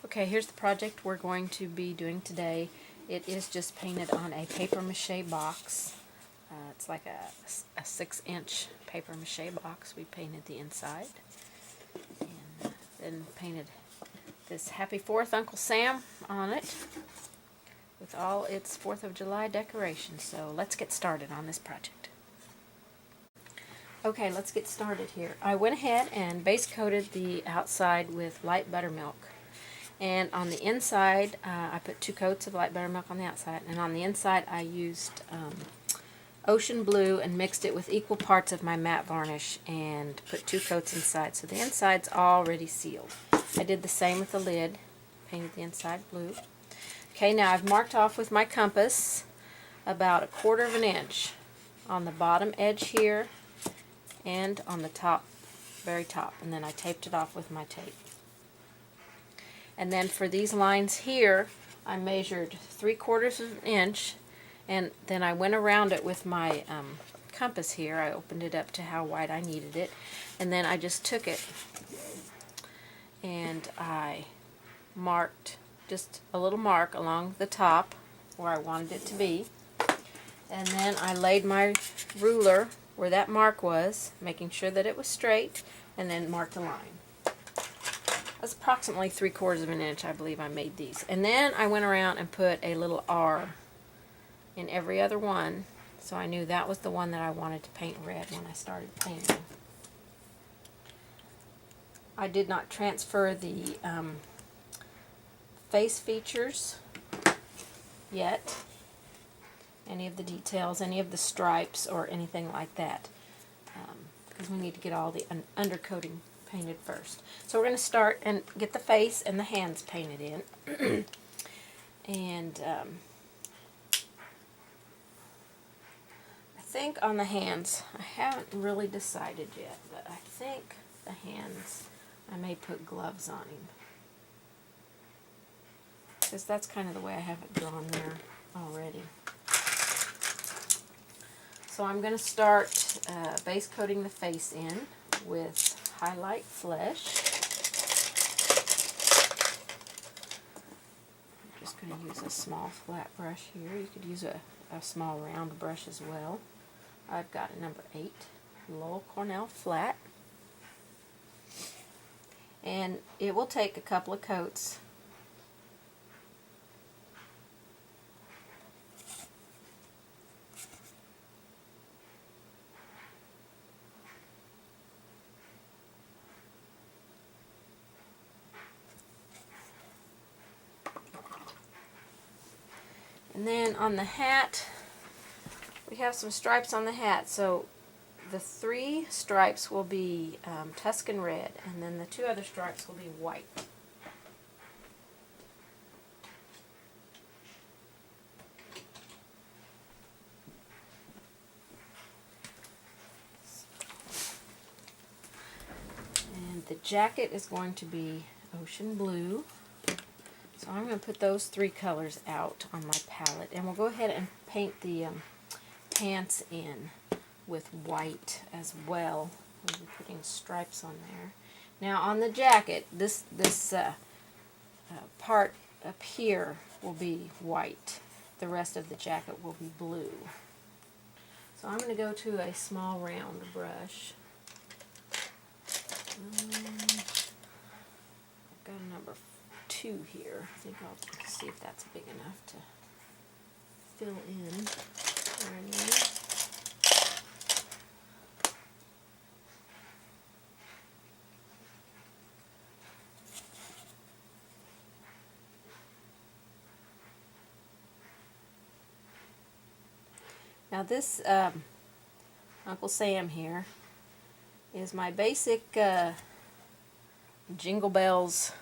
Okay, here's the project we're going to be doing today. It is just painted on a paper mache box. It's like a 6-inch paper mache box. We painted the inside and then painted this Happy 4th Uncle Sam on it with all its 4th of July decorations. So let's get started on this project. Okay, let's get started here. I went ahead and base coated the outside with light buttermilk. And on the inside, I put 2 coats of light buttermilk on the outside, and on the inside I used ocean blue and mixed it with equal parts of my matte varnish and put 2 coats inside. So the inside's already sealed. I did the same with the lid, painted the inside blue. Okay, now I've marked off with my compass about 1/4 of an inch on the bottom edge here and on the top, very top, and then I taped it off with my tape. And then for these lines here, I measured 3/4 of an inch, and then I went around it with my compass here. I opened it up to how wide I needed it, and then I just took it and I marked just a little mark along the top where I wanted it to be, and then I laid my ruler where that mark was, making sure that it was straight, and then marked a line. That's approximately 3/4 of an inch, I believe I made these. And then I went around and put a little R in every other one, so I knew that was the one that I wanted to paint red when I started painting. I did not transfer the face features yet, any of the details, any of the stripes, or anything like that, because we need to get all the undercoating painted first. So we're going to start and get the face and the hands painted in. And I think on the hands, I haven't really decided yet, but I think the hands, I may put gloves on him, because that's kind of the way I have it drawn there already. So I'm going to start base coating the face in with Highlight Flesh. I'm just going to use a small flat brush here. You could use a small round brush as well. I've got a number 8 Lowell Cornell flat. And it will take a couple of coats. And then on the hat, we have some stripes on the hat. So the 3 stripes will be Tuscan red, and then the 2 other stripes will be white. And the jacket is going to be ocean blue. So I'm going to put those 3 colors out on my palette, and we'll go ahead and paint the pants in with white as well. We'll be putting stripes on there. Now on the jacket, this part up here will be white. The rest of the jacket will be blue. So I'm going to go to a small round brush. I've got a number 2 here. I think I'll see if that's big enough to fill in where I need. Now this Uncle Sam here is my basic Jingle Bells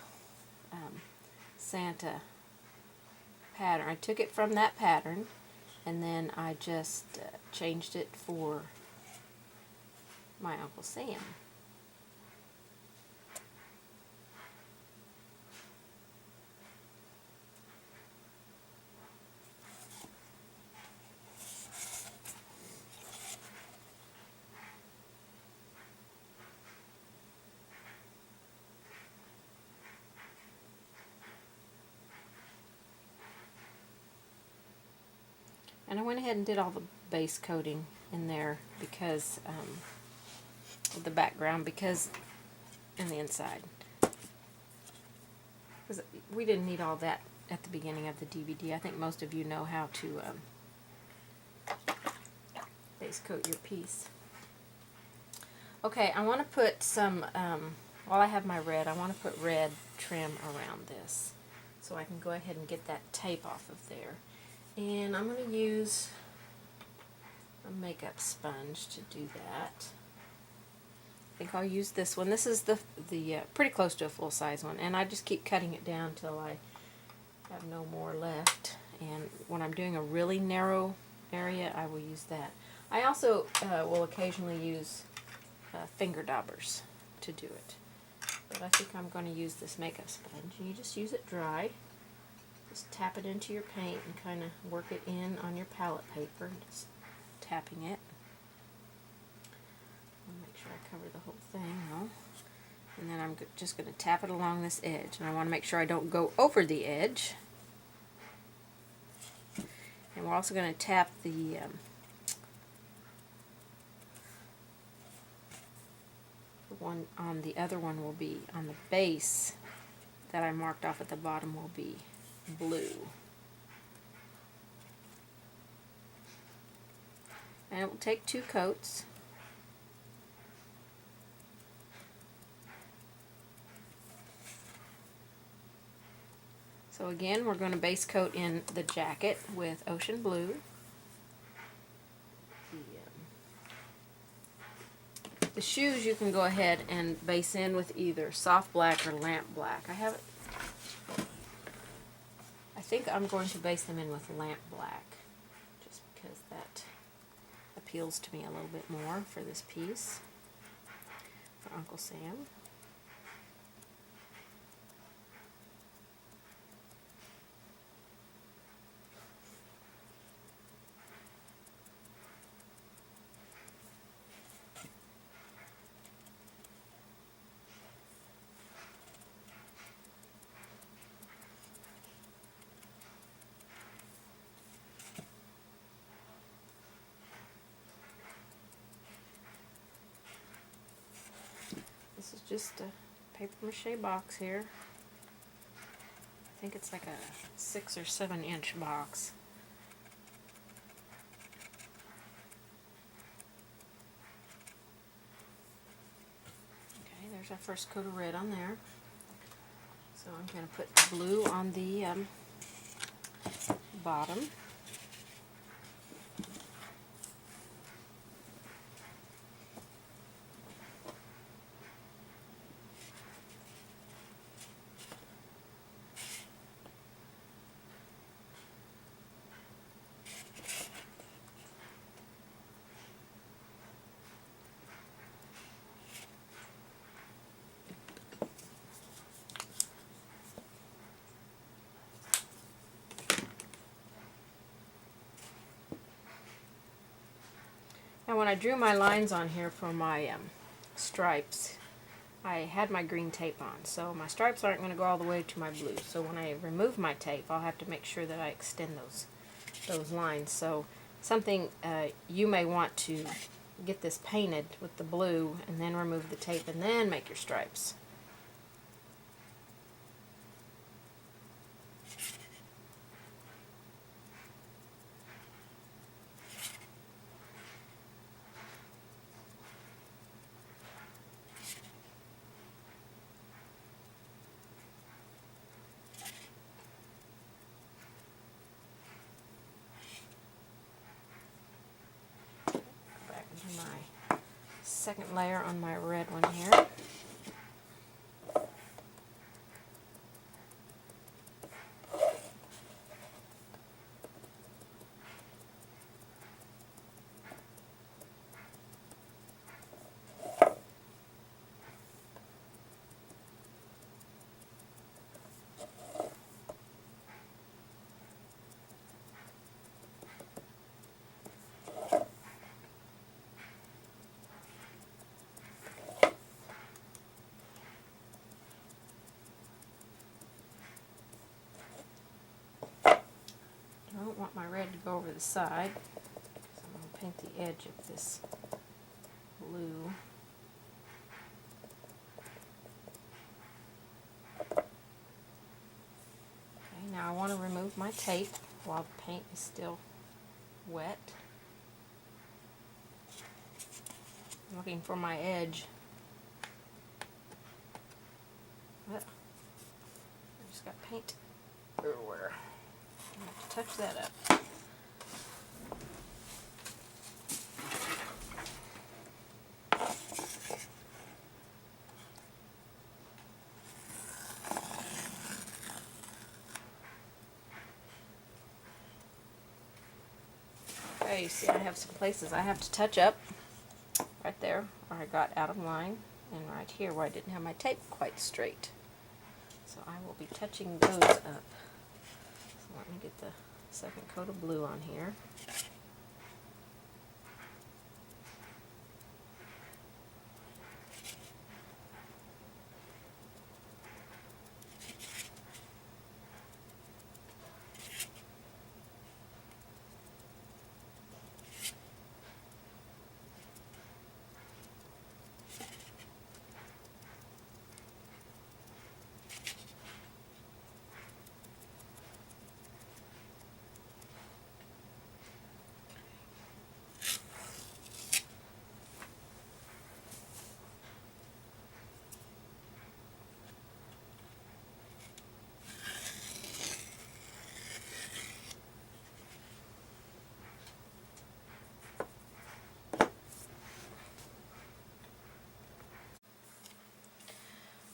Santa pattern. I took it from that pattern, and then I just changed it for my Uncle Sam. ahead and did all the base coating in there because of the background, because and the inside, because we didn't need all that at the beginning of the DVD. I think most of you know how to base coat your piece. Okay, I want to put some, while I have my red, I want to put red trim around this. So I can go ahead and get that tape off of there. And I'm going to use a makeup sponge to do that. I think I'll use this one. This is the pretty close to a full-size one. And I just keep cutting it down till I have no more left. And when I'm doing a really narrow area, I will use that. I also will occasionally use finger daubers to do it. But I think I'm going to use this makeup sponge. And you just use it dry. Just tap it into your paint and kind of work it in on your palette paper. Just tapping it. I'll make sure I cover the whole thing though. And then I'm just going to tap it along this edge. And I want to make sure I don't go over the edge. And we're also going to tap the one on the other one will be on the base that I marked off at the bottom will be blue. And it will take 2 coats. So again, we're going to base coat in the jacket with ocean blue. The shoes you can go ahead and base in with either soft black or lamp black. I think I'm going to base them in with lamp black, just because that appeals to me a little bit more for this piece, for Uncle Sam. This is just a paper mache box here. I think it's like a 6 or 7 inch box. Okay, there's our first coat of red on there. So I'm going to put blue on the bottom. Now when I drew my lines on here for my stripes, I had my green tape on, so my stripes aren't going to go all the way to my blue. So when I remove my tape, I'll have to make sure that I extend those lines. So something you may want to get this painted with the blue and then remove the tape and then make your stripes. My second layer on my red one here. go over the side. So I'm going to paint the edge of this blue. Okay, now I want to remove my tape while the paint is still wet. I'm looking for my edge. I just got paint everywhere. I have to touch that up. Okay, you see I have some places I have to touch up. Right there where I got out of line, and right here where I didn't have my tape quite straight. So I will be touching those up. So let me get the second coat of blue on here.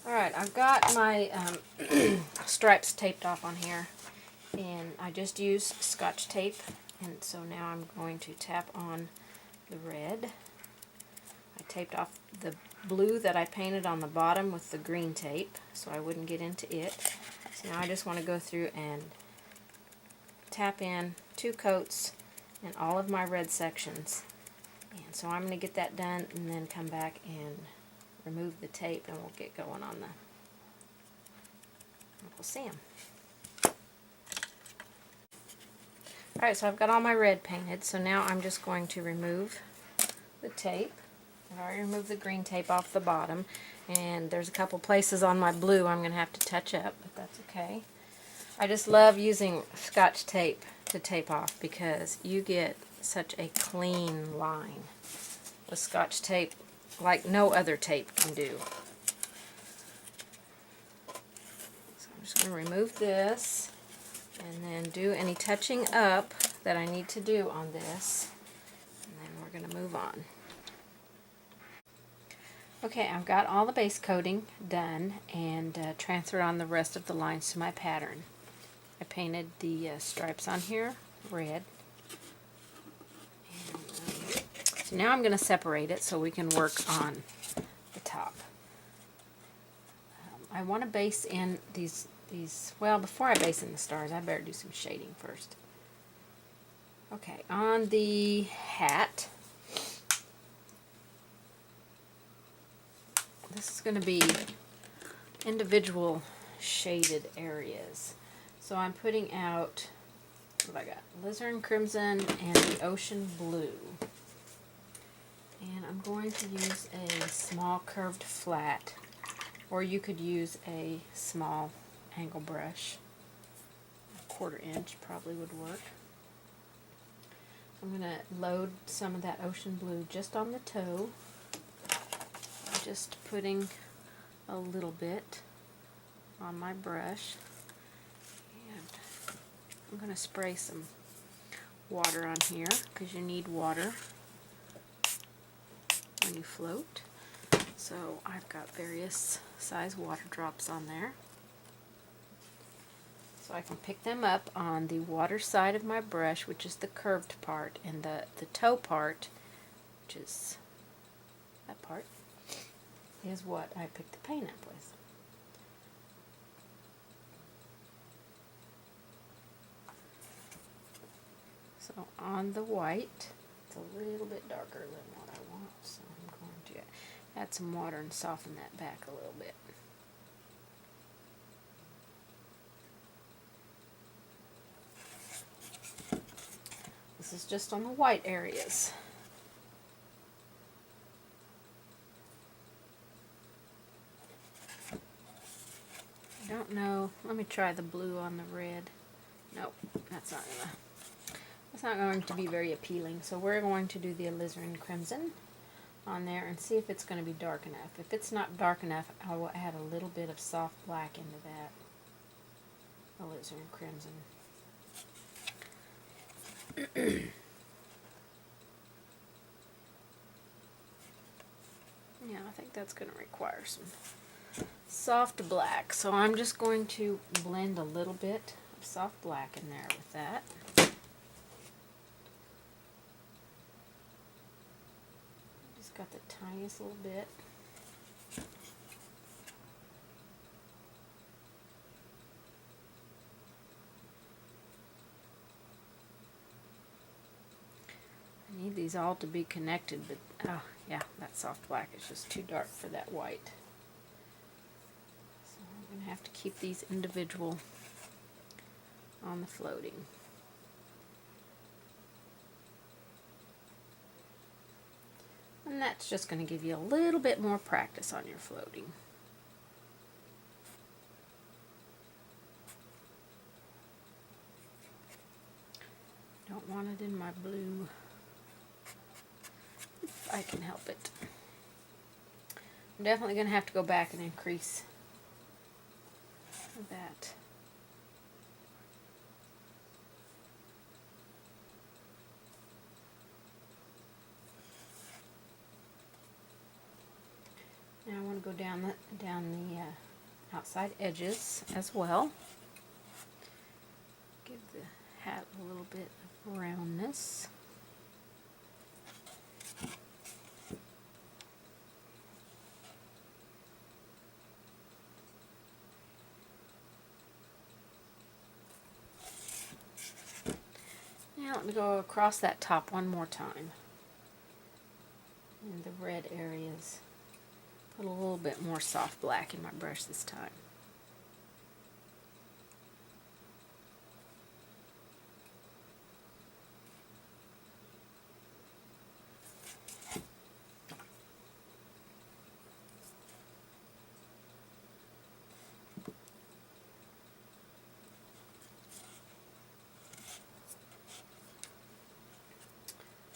Alright, I've got my stripes taped off on here, and I just used Scotch tape, and so now I'm going to tap on the red. I taped off the blue that I painted on the bottom with the green tape so I wouldn't get into it. So now I just want to go through and tap in 2 coats in all of my red sections. And so I'm going to get that done and then come back and remove the tape, and we'll get going on the Uncle Sam. Alright, so I've got all my red painted, so now I'm just going to remove the tape. I've already removed the green tape off the bottom, and there's a couple places on my blue I'm going to have to touch up, but that's okay. I just love using Scotch tape to tape off because you get such a clean line with Scotch tape like no other tape can do. So I'm just going to remove this and then do any touching up that I need to do on this, and then we're going to move on. Okay, I've got all the base coating done and transferred on the rest of the lines to my pattern. I painted the stripes on here red. So now I'm going to separate it so we can work on the top. I want to base in these, well, before I base in the stars, I better do some shading first. Okay, on the hat, this is going to be individual shaded areas. So I'm putting out, what have I got? Alizarin crimson and the ocean blue. And I'm going to use a small curved flat, or you could use a small angle brush. A 1/4 inch probably would work. I'm going to load some of that ocean blue just on the toe. I'm just putting a little bit on my brush. And I'm going to spray some water on here because you need water when you float. So I've got various size water drops on there. So I can pick them up on the water side of my brush, which is the curved part, and the toe part, which is that part, is what I picked the paint up with. So on the white, it's a little bit darker than what I want, so I'm going to add some water and soften that back a little bit. just on the white areas. I don't know. Let me try the blue on the red. Nope, that's not going to be very appealing. So we're going to do the alizarin crimson on there and see if it's going to be dark enough. If it's not dark enough, I will add a little bit of soft black into that alizarin crimson. Yeah, I think that's going to require some soft black. So I'm just going to blend a little bit of soft black in there with that. Just got the tiniest little bit. I need these all to be connected, but oh yeah, that soft black is just too dark for that white. So I'm going to have to keep these individual on the floating. And that's just going to give you a little bit more practice on your floating. Don't want it in my blue. If I can help it. I'm definitely going to have to go back and increase that. Now I want to go down the outside edges as well. Give the hat a little bit of roundness. Now let me go across that top one more time. In the red areas. Put a little bit more soft black in my brush this time.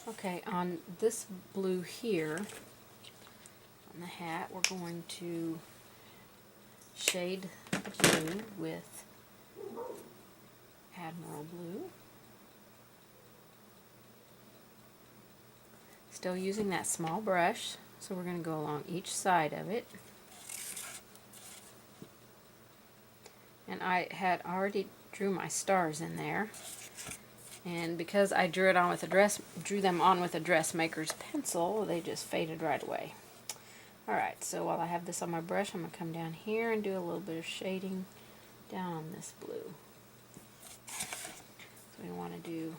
Okay, on this blue here, on the hat, we're going to shade the blue with Admiral Blue. Still using that small brush, so we're going to go along each side of it. And I had already drew my stars in there. And because I drew them on with a dressmaker's pencil, they just faded right away. Alright, so while I have this on my brush, I'm going to come down here and do a little bit of shading down on this blue. So we want to do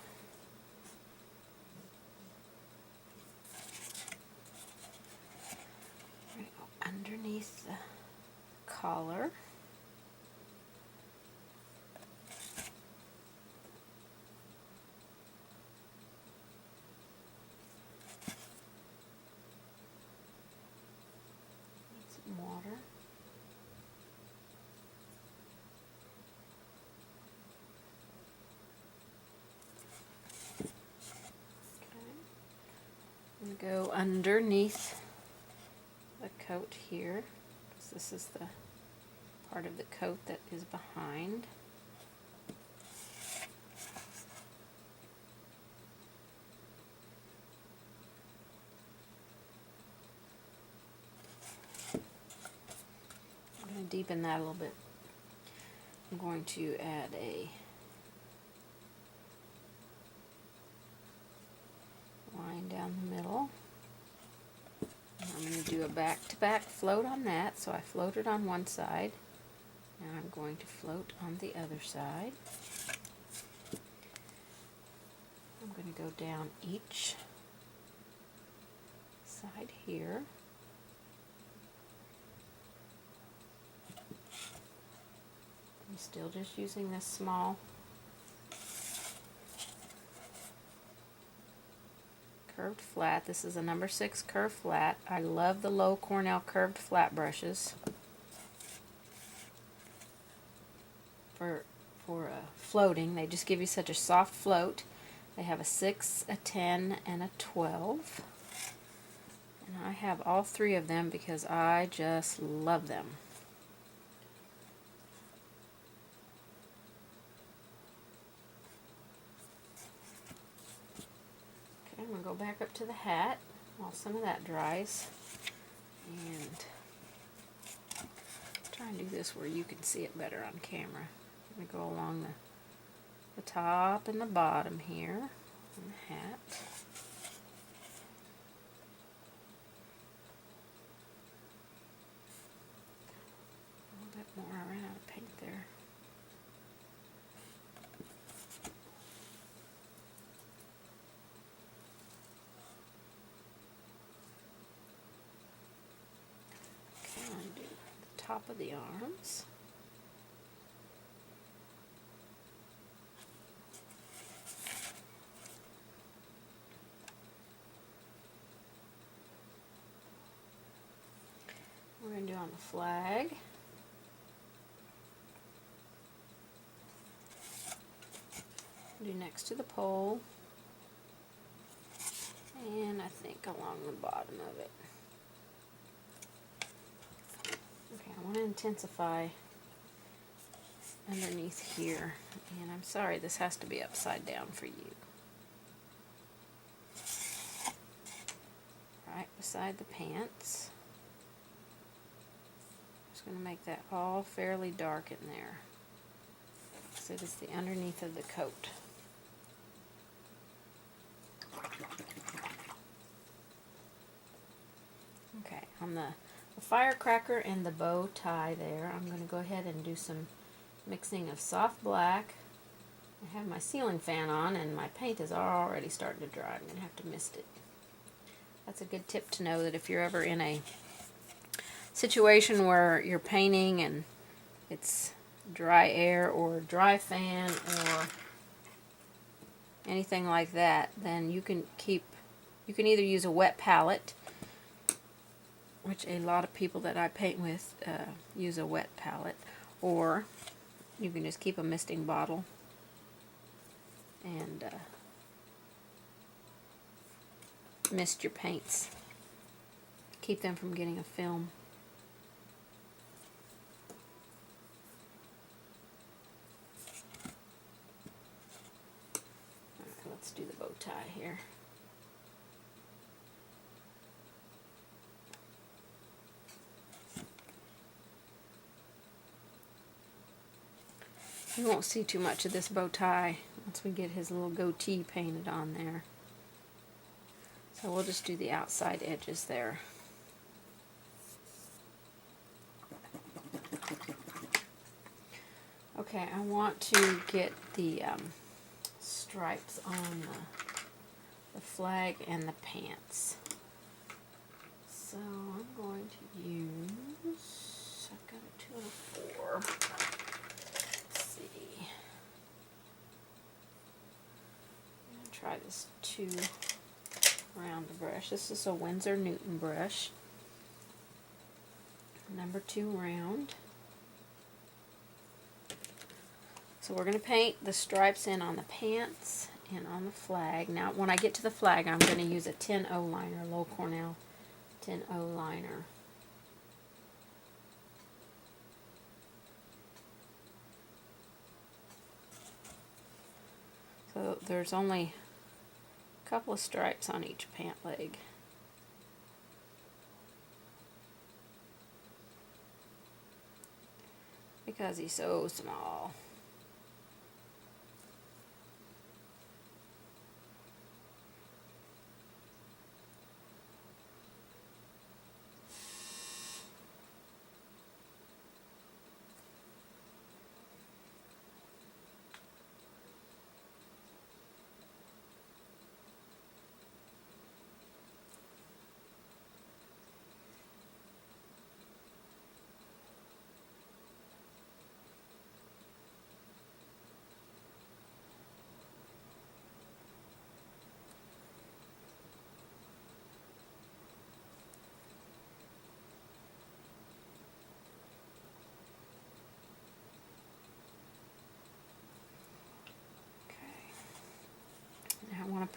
underneath the collar. Water. Okay. And go underneath the coat here, because this is the part of the coat that is behind. Deepen that a little bit. I'm going to add a line down the middle. And I'm going to do a back-to-back float on that. So I floated on one side. Now I'm going to float on the other side. I'm going to go down each side here. I'm still just using this small curved flat. This is a number 6 curved flat. I love the low Cornell curved flat brushes for floating. They just give you such a soft float. They have a 6, a 10, and a 12. And I have all 3 of them because I just love them. Okay, I'm going to go back up to the hat while some of that dries. And try and do this where you can see it better on camera. I'm going to go along the top and the bottom here on the hat. A little bit more. I ran out of paint there. Okay, I'm going to do the top of the arms. We're going to do on the flag. Do next to the pole. And I think along the bottom of it. Okay, I want to intensify underneath here. And I'm sorry, this has to be upside down for you. Right beside the pants. Just going to make that all fairly dark in there. So it is the underneath of the coat. Okay, on the firecracker and the bow tie there, I'm going to go ahead and do some mixing of soft black. I have my ceiling fan on and my paint is already starting to dry. I'm going to have to mist it. That's a good tip to know, that if you're ever in a situation where you're painting and it's dry air or dry fan or anything like that, then you can either use a wet palette, which a lot of people that I paint with use a wet palette, or you can just keep a misting bottle and mist your paints. Keep them from getting a film. Alright, let's do the bow tie here. You won't see too much of this bow tie once we get his little goatee painted on there. So we'll just do the outside edges there. Okay, I want to get the stripes on the flag and the pants. So I'm going to use, I've got a 2 and a 4. Let's see. I'm going to try this 2 round brush. This is a Winsor Newton brush. Number 2 round. So we're going to paint the stripes in on the pants and on the flag. Now when I get to the flag, I'm going to use a 10-0 liner, low Cornell 10-0 liner. So there's only a couple of stripes on each pant leg. Because he's so small.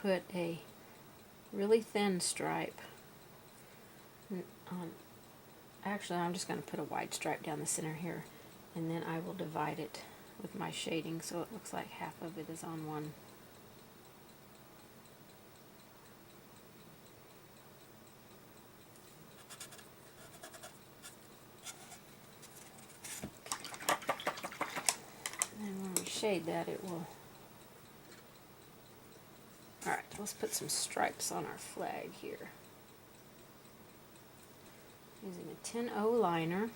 put a really thin stripe on, actually I'm just going to put a wide stripe down the center here, and then I will divide it with my shading so it looks like half of it is on one. And then when we shade that, it will. Alright, let's put some stripes on our flag here. Using a 10-0 liner.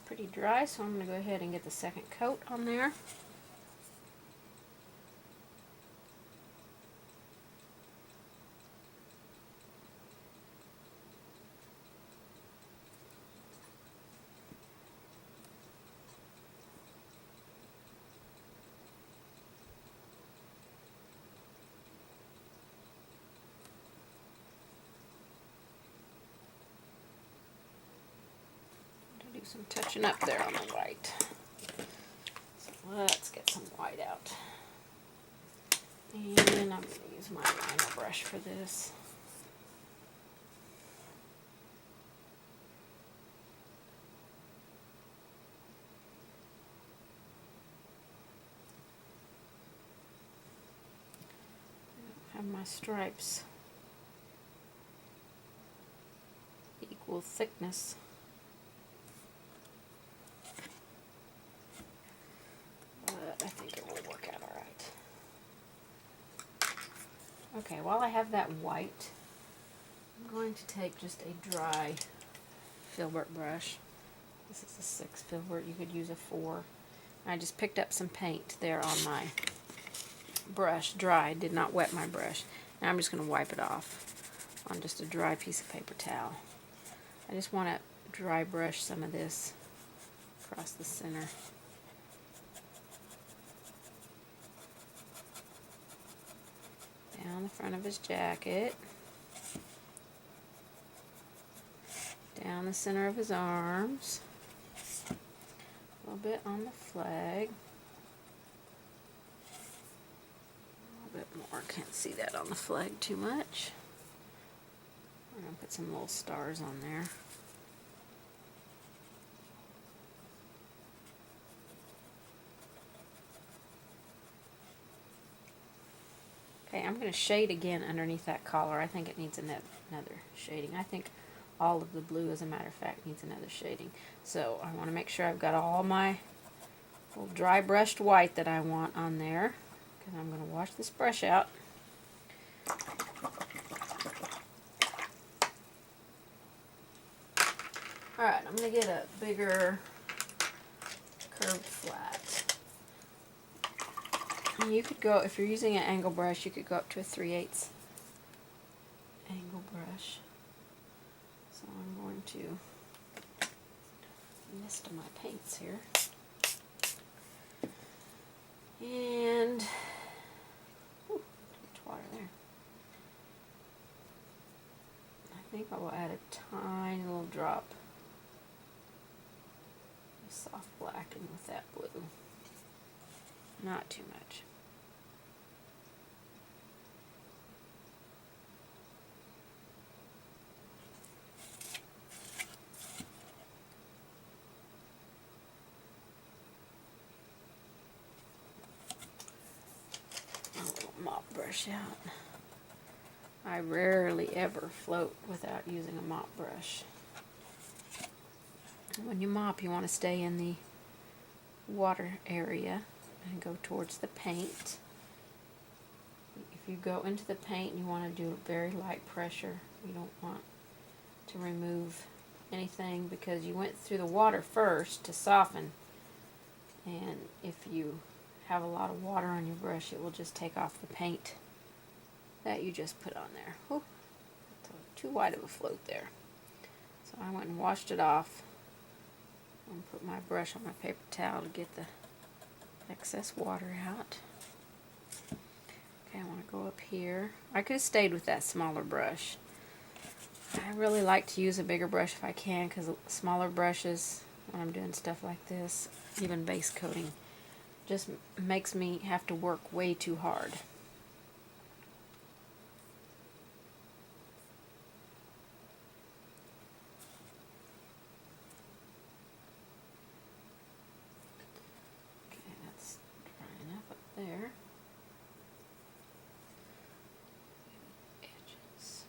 Pretty dry, so I'm going to go ahead and get the second coat on there. Do some touching up there on the white. So let's get some white out. And I'm going to use my liner brush for this. I have my stripes equal thickness. But I think it will work out alright. Okay, while I have that white, I'm going to take just a dry filbert brush. This is a 6 filbert, you could use a 4. I just picked up some paint there on my brush, dry, did not wet my brush. Now I'm just going to wipe it off on just a dry piece of paper towel. I just want to dry brush some of this across the center. Down the front of his jacket, down the center of his arms, a little bit on the flag, a little bit more, can't see that on the flag too much. We're going to put some little stars on there. Okay, I'm going to shade again underneath that collar. I think it needs another shading. I think all of the blue, as a matter of fact, needs another shading. So I want to make sure I've got all my little dry brushed white that I want on there. Because I'm going to wash this brush out. Alright, I'm going to get a bigger curved flat. You could go, if you're using an angle brush, you could go up to a 3/8 angle brush. So I'm going to mist my paints here. And, too much water there. I think I will add a tiny little drop of soft blacking with that blue. Not too much. A little mop brush out. I rarely ever float without using a mop brush. When you mop, you want to stay in the water area and go towards the paint. If you go into the paint, you want to do very light pressure. You don't want to remove anything because you went through the water first to soften, and if you have a lot of water on your brush, it will just take off the paint that you just put on there. Whew, too wide of a float there. So I went and washed it off. I'm going to put my brush on my paper towel to get the excess water out. Okay, I want to go up here. I could have stayed with that smaller brush. I really like to use a bigger brush if I can, because smaller brushes, when I'm doing stuff like this, even base coating, just makes me have to work way too hard. Okay, that's dry enough up there. Edges.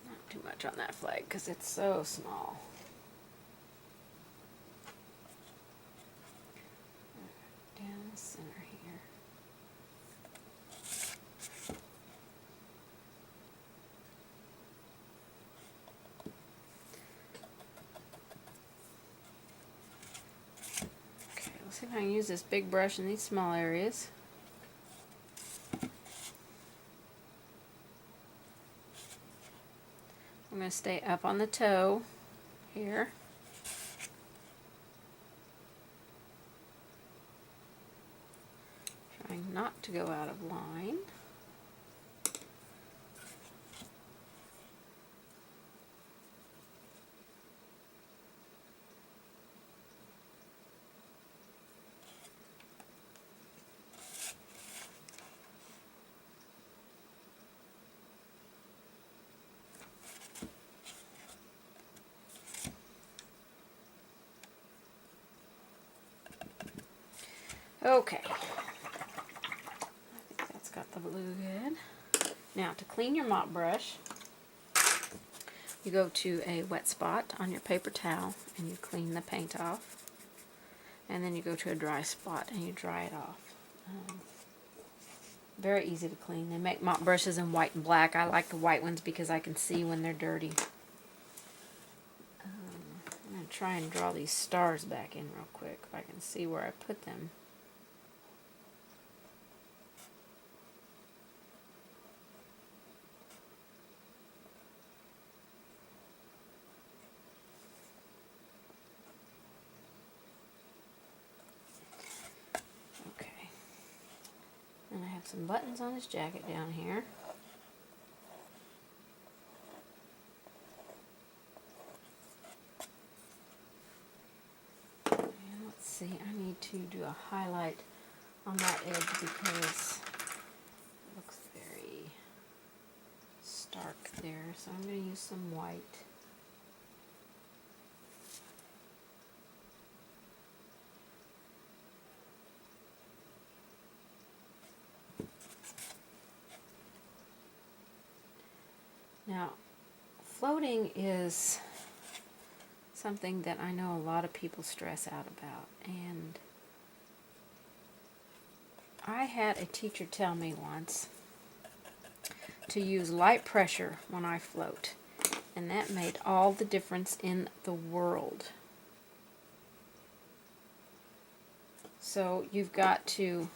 Not too much on that flag because it's so small. Down the center here. Okay, let's see if I can use this big brush in these small areas. I'm going to stay up on the toe here. Trying not to go out of line. Okay, I think that's got the blue good. Now to clean your mop brush, you go to a wet spot on your paper towel and you clean the paint off. And then you go to a dry spot and you dry it off. Very easy to clean. They make mop brushes in white and black. I like the white ones because I can see when they're dirty. I'm going to try and draw these stars back in real quick if I can see where I put them. And I have some buttons on his jacket down here. And let's see, I need to do a highlight on that edge because it looks very stark there. So I'm going to use some white. Now, floating is something that I know a lot of people stress out about, and I had a teacher tell me once to use light pressure when I float, and that made all the difference in the world. So you've got to,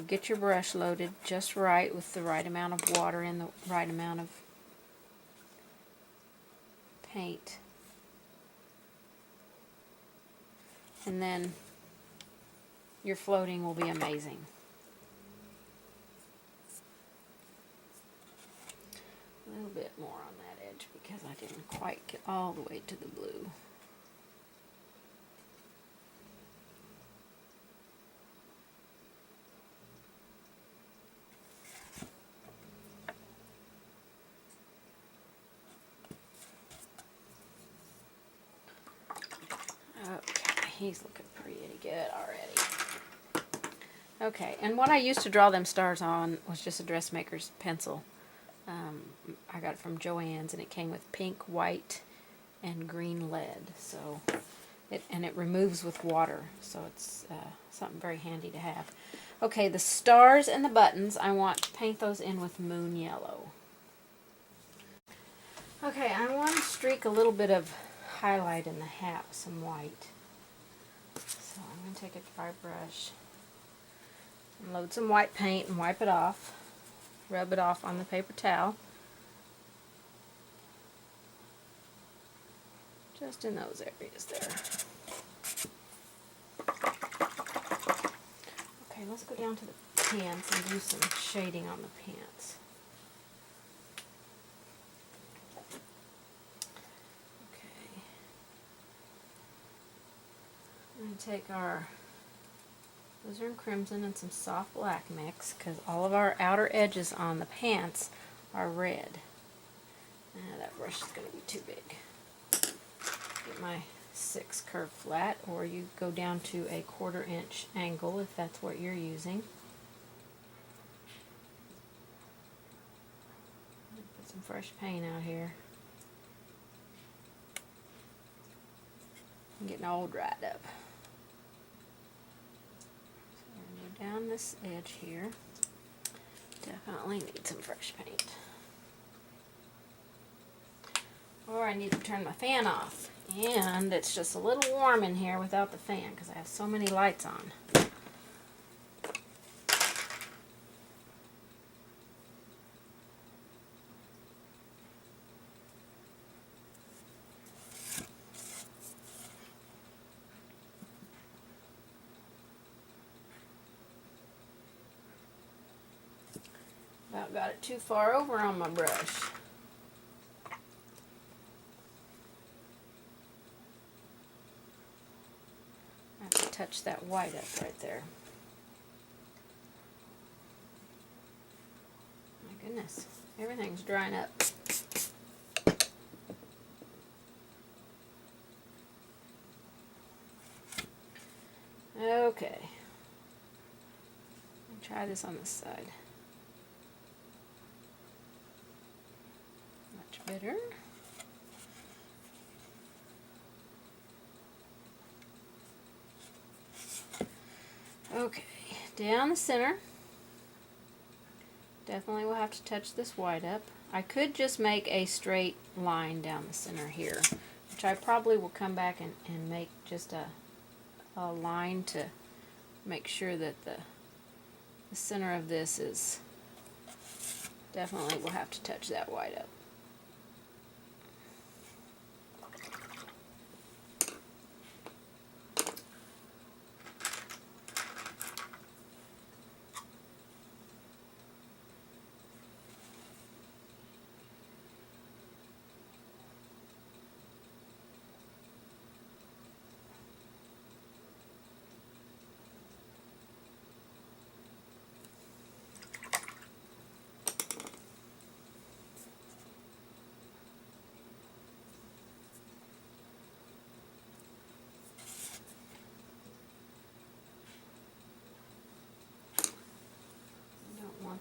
get your brush loaded just right with the right amount of water and the right amount of paint. And then your floating will be amazing. A little bit more on that edge because I didn't quite get all the way to the blue. Okay, he's looking pretty good already. Okay, and what I used to draw them stars on was just a dressmaker's pencil. I got it from Joann's, and it came with pink, white, and green lead. So, it removes with water, so it's something very handy to have. Okay, the stars and the buttons, I want to paint those in with moon yellow. Okay, I want to streak a little bit of highlight in the hat with some white. So I'm going to take a dry brush and load some white paint and wipe it off. Rub it off on the paper towel. Just in those areas there. Okay, let's go down to the pants and do some shading on the pants. Okay. I'm going to take our alizarin crimson and some soft black mix, because all of our outer edges on the pants are red. That brush is going to be too big. Get my 6 curve flat, or you go down to a 1/4 inch angle if that's what you're using. Put some fresh paint out here. I'm getting all dried up. So we're going to go down this edge here. Definitely need some fresh paint. Or I need to turn my fan off. And it's just a little warm in here without the fan because I have so many lights on. About got it too far over on my brush. I have to touch that white up right there. My goodness, everything's drying up. Okay. Try this on this side. Much better. Okay, down the center. Definitely will have to touch this white up. I could just make a straight line down the center here, which I probably will come back and make just a line to make sure that the center of this is, definitely will have to touch that white up.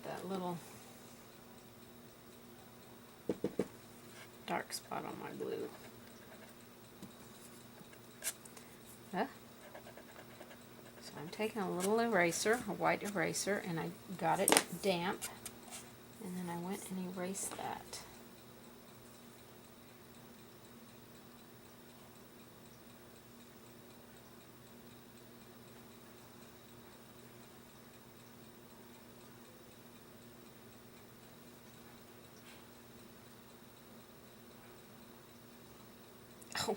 That little dark spot on my blue. So I'm taking a little eraser, a white eraser, and I got it damp, and then I went and erased that. Oh.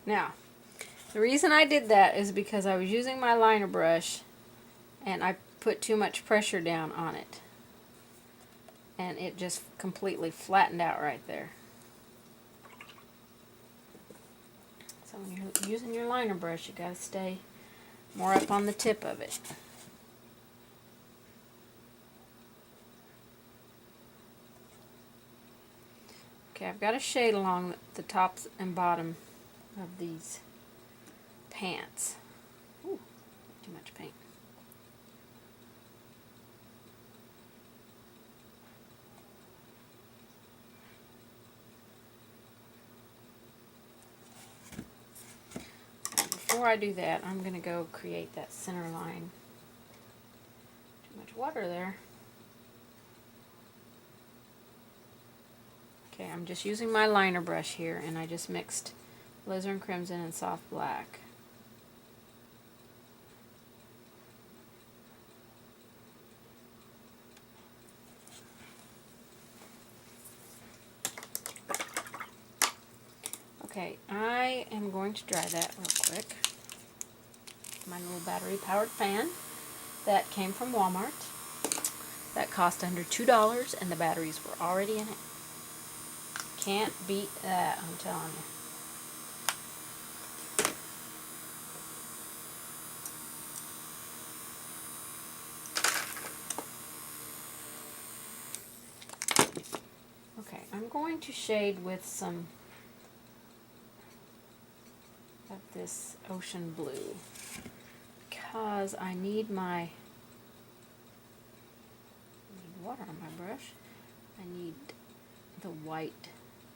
Now, the reason I did that is because I was using my liner brush and I put too much pressure down on it. And it just completely flattened out right there. So when you're using your liner brush, you gotta stay more up on the tip of it. Okay, I've got a shade along the tops and bottom of these pants. Ooh, too much paint. Before I do that, I'm going to go create that center line. Too much water there. Okay, I'm just using my liner brush here, and I just mixed alizarin crimson and soft black. Okay, I am going to dry that real quick. My little battery-powered fan that came from Walmart. That cost under $2, and the batteries were already in it. Can't beat that, I'm telling you. Okay, I'm going to shade with some of this ocean blue because I need water on my brush. I need the white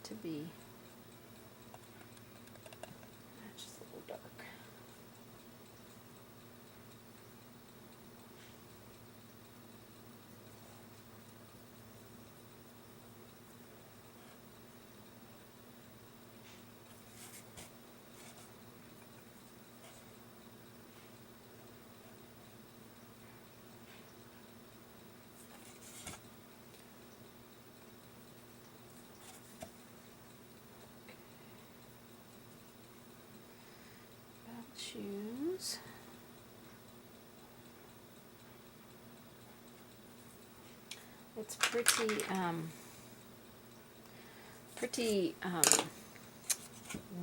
to be just a little dark. Choose. It's pretty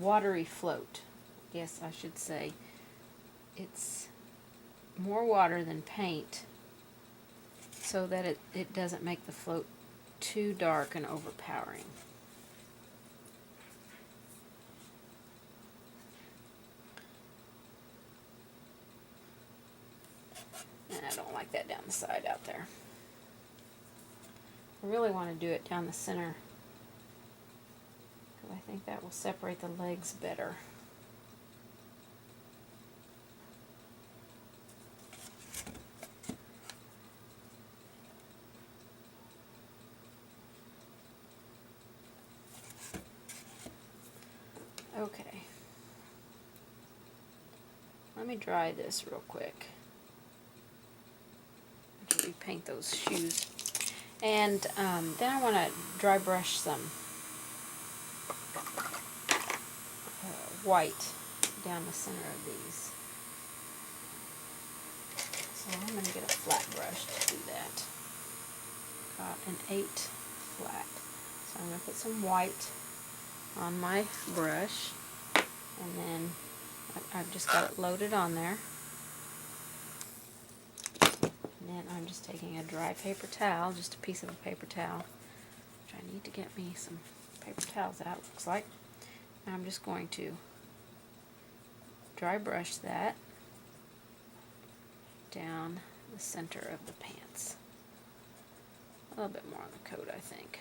watery float. Yes, I should say. It's more water than paint, so that it doesn't make the float too dark and overpowering. And I don't like that down the side out there. I really want to do it down the center, because I think that will separate the legs better. Okay. Let me dry this real quick. Repaint those shoes. And then I want to dry brush some white down the center of these. So I'm going to get a flat brush to do that. Got an 8 flat. So I'm going to put some white on my brush, and then I've just got it loaded on there. And then I'm just taking a dry paper towel, just a piece of a paper towel, which I need to get me some paper towels out, looks like. And I'm just going to dry brush that down the center of the pants. A little bit more on the coat, I think.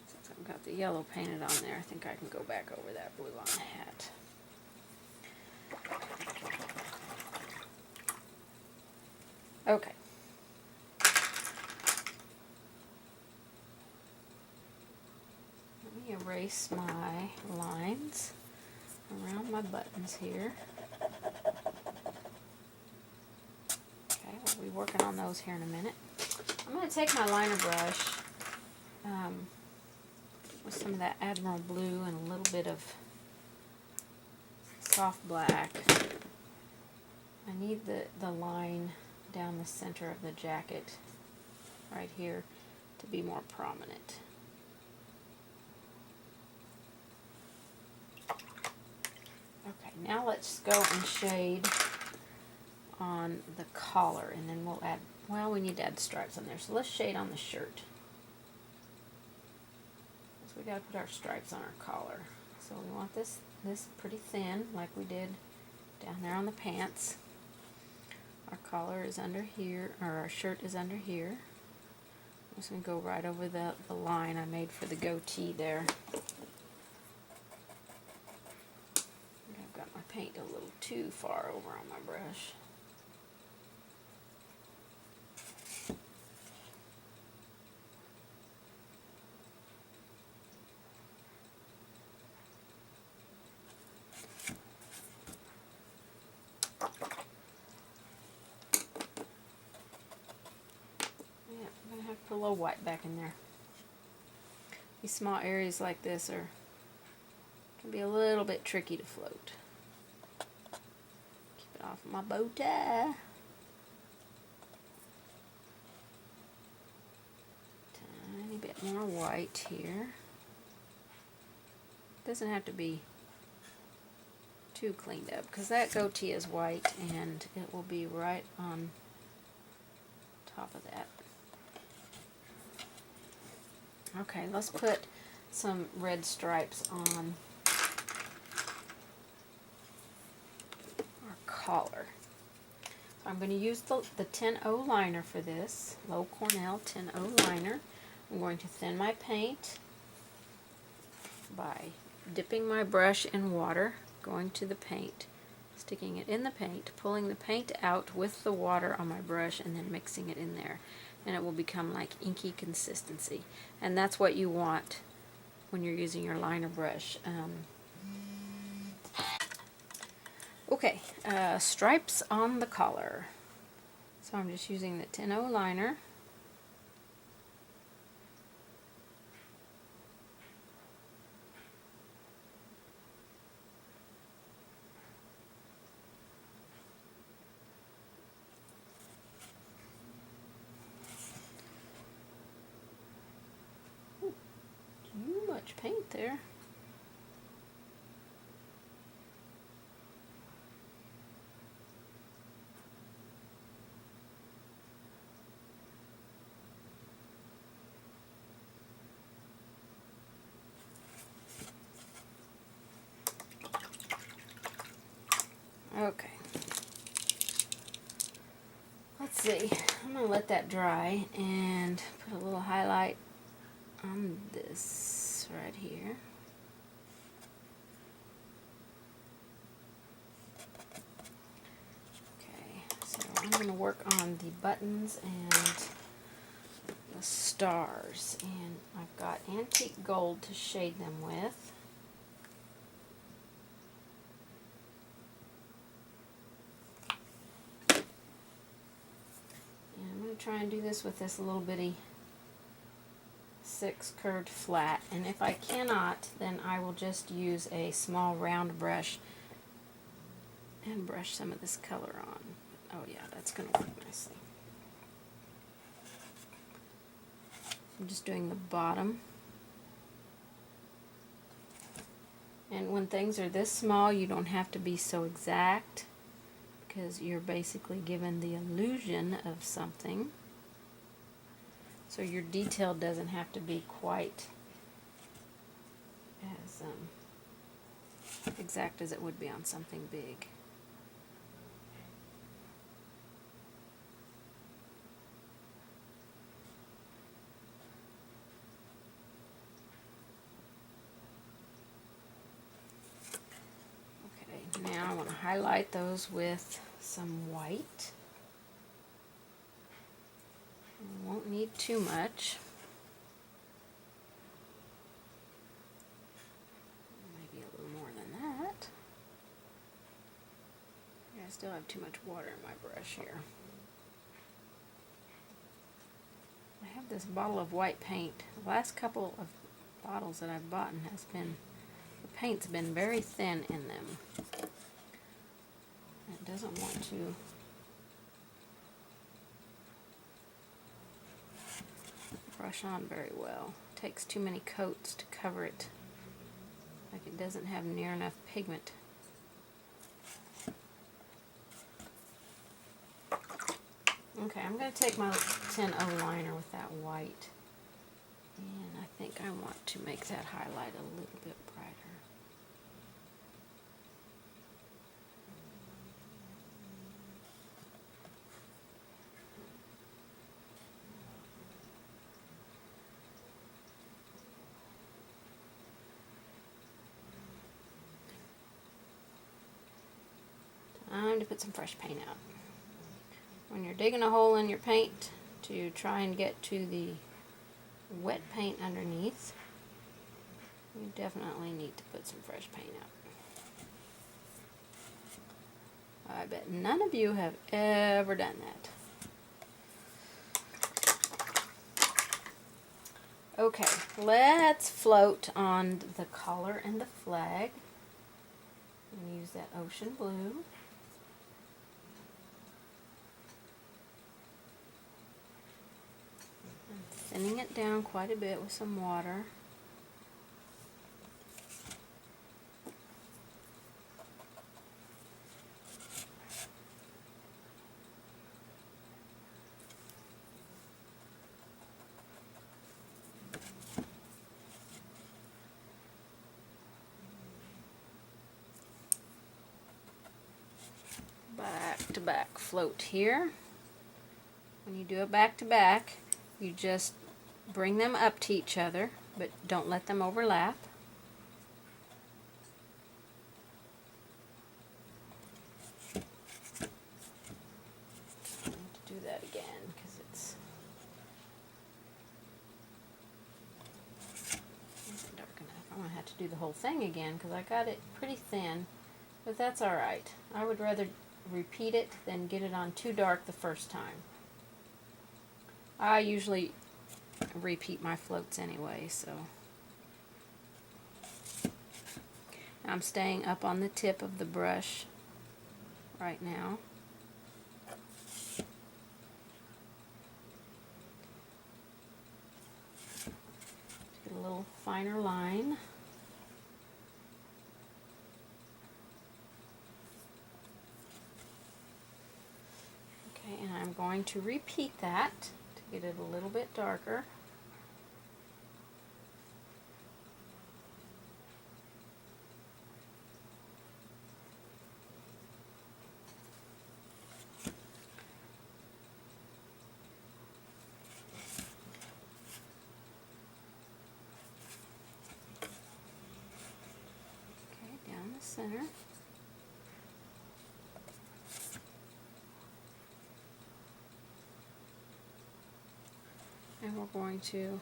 Since I've got the yellow painted on there, I think I can go back over that blue on the hat. Okay. Let me erase my lines around my buttons here. Okay, we'll be working on those here in a minute. I'm going to take my liner brush with some of that Admiral Blue and a little bit of soft black. I need the line down the center of the jacket right here to be more prominent. Okay, now let's go and shade on the collar, and then we'll add, well, we need to add the stripes on there, so let's shade on the shirt. So we got to put our stripes on our collar. So we want this pretty thin, like we did down there on the pants. Our collar is under here, or our shirt is under here. I'm just going to go right over the line I made for the goatee there. I've got my paint a little too far over on my brush. Yeah, I'm going to have to put a little white back in there. These small areas like this can be a little bit tricky to float. Keep it off of my bow tie. Tiny bit more white here. Doesn't have to be too cleaned up because that goatee is white and it will be right on top of that. Okay, let's put some red stripes on our collar. So I'm going to use the 10-0 liner for this, Low Cornell 10-0 liner. I'm going to thin my paint by dipping my brush in water, going to the paint, sticking it in the paint, pulling the paint out with the water on my brush, and then mixing it in there. And it will become like inky consistency. And that's what you want when you're using your liner brush. Okay, stripes on the collar. So I'm just using the 10-0 liner. Too much paint there. Okay. Let's see. I'm going to let that dry and put a little highlight on this right here. Okay, so I'm going to work on the buttons and the stars. And I've got antique gold to shade them with. Try and do this with this little bitty 6 curved flat, and if I cannot, then I will just use a small round brush and brush some of this color on. Oh yeah, that's going to work nicely. I'm just doing the bottom, and when things are this small you don't have to be so exact, because you're basically given the illusion of something. So your detail doesn't have to be quite as exact as it would be on something big. Okay, now I want to highlight those with some white. Won't need too much. Maybe a little more than that. Yeah, I still have too much water in my brush here. I have this bottle of white paint. The last couple of bottles that I've bought has been, the paint's been very thin in them. It doesn't want to brush on very well. It takes too many coats to cover it. Like it doesn't have near enough pigment. Okay, I'm going to take my 10-0 liner with that white, and I think I want to make that highlight a little bit brighter. going to put some fresh paint out. When you're digging a hole in your paint to try and get to the wet paint underneath, you definitely need to put some fresh paint out. I bet none of you have ever done that. Okay, let's float on the collar and the flag. And use that ocean blue. I'm thinning it down quite a bit with some water. Back-to-back float here. When you do a back-to-back, you just bring them up to each other, but don't let them overlap. I need to do that again because it's not dark enough. I'm going to have to do the whole thing again because I got it pretty thin, but that's alright. I would rather repeat it than get it on too dark the first time. I usually repeat my floats anyway, so I'm staying up on the tip of the brush right now. Get a little finer line. And I'm going to repeat that to get it a little bit darker. Okay, down the center. And we're going to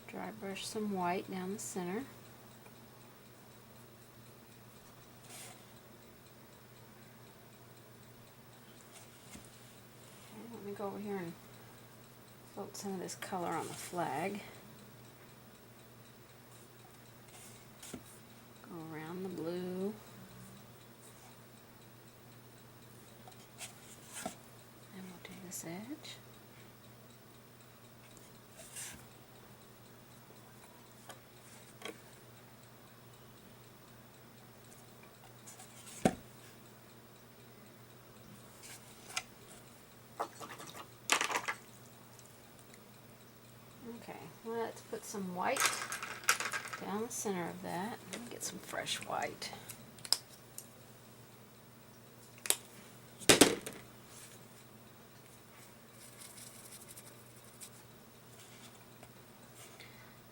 dry brush some white down the center. Okay, let me go over here and float some of this color on the flag. Go around the blue. And we'll do this edge. Okay, let's put some white down the center of that. Let me get some fresh white.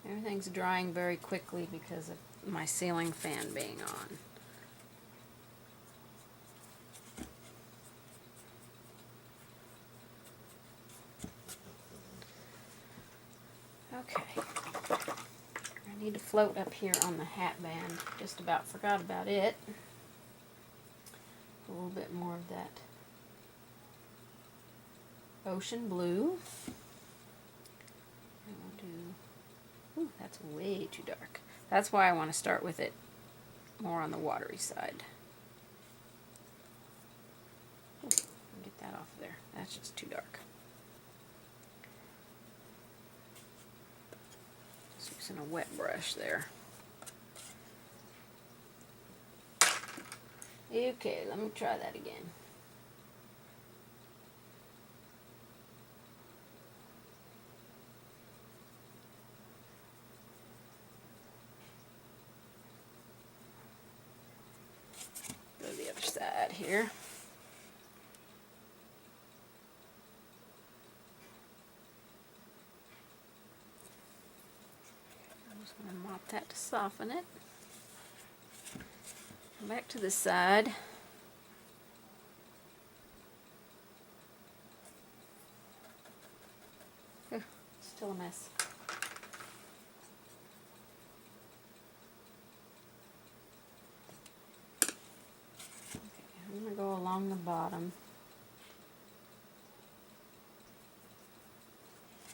Everything's drying very quickly because of my ceiling fan being on. Okay. I need to float up here on the hat band. Just about forgot about it. A little bit more of that ocean blue. And we'll do, ooh, that's way too dark. That's why I want to start with it more on the watery side. Ooh, get that off of there. That's just too dark. Just using a wet brush there. Okay, let me try that again. Go to the other side here. I'm just going to mop that to soften it. Back to the side. Still a mess. Okay, I'm going to go along the bottom.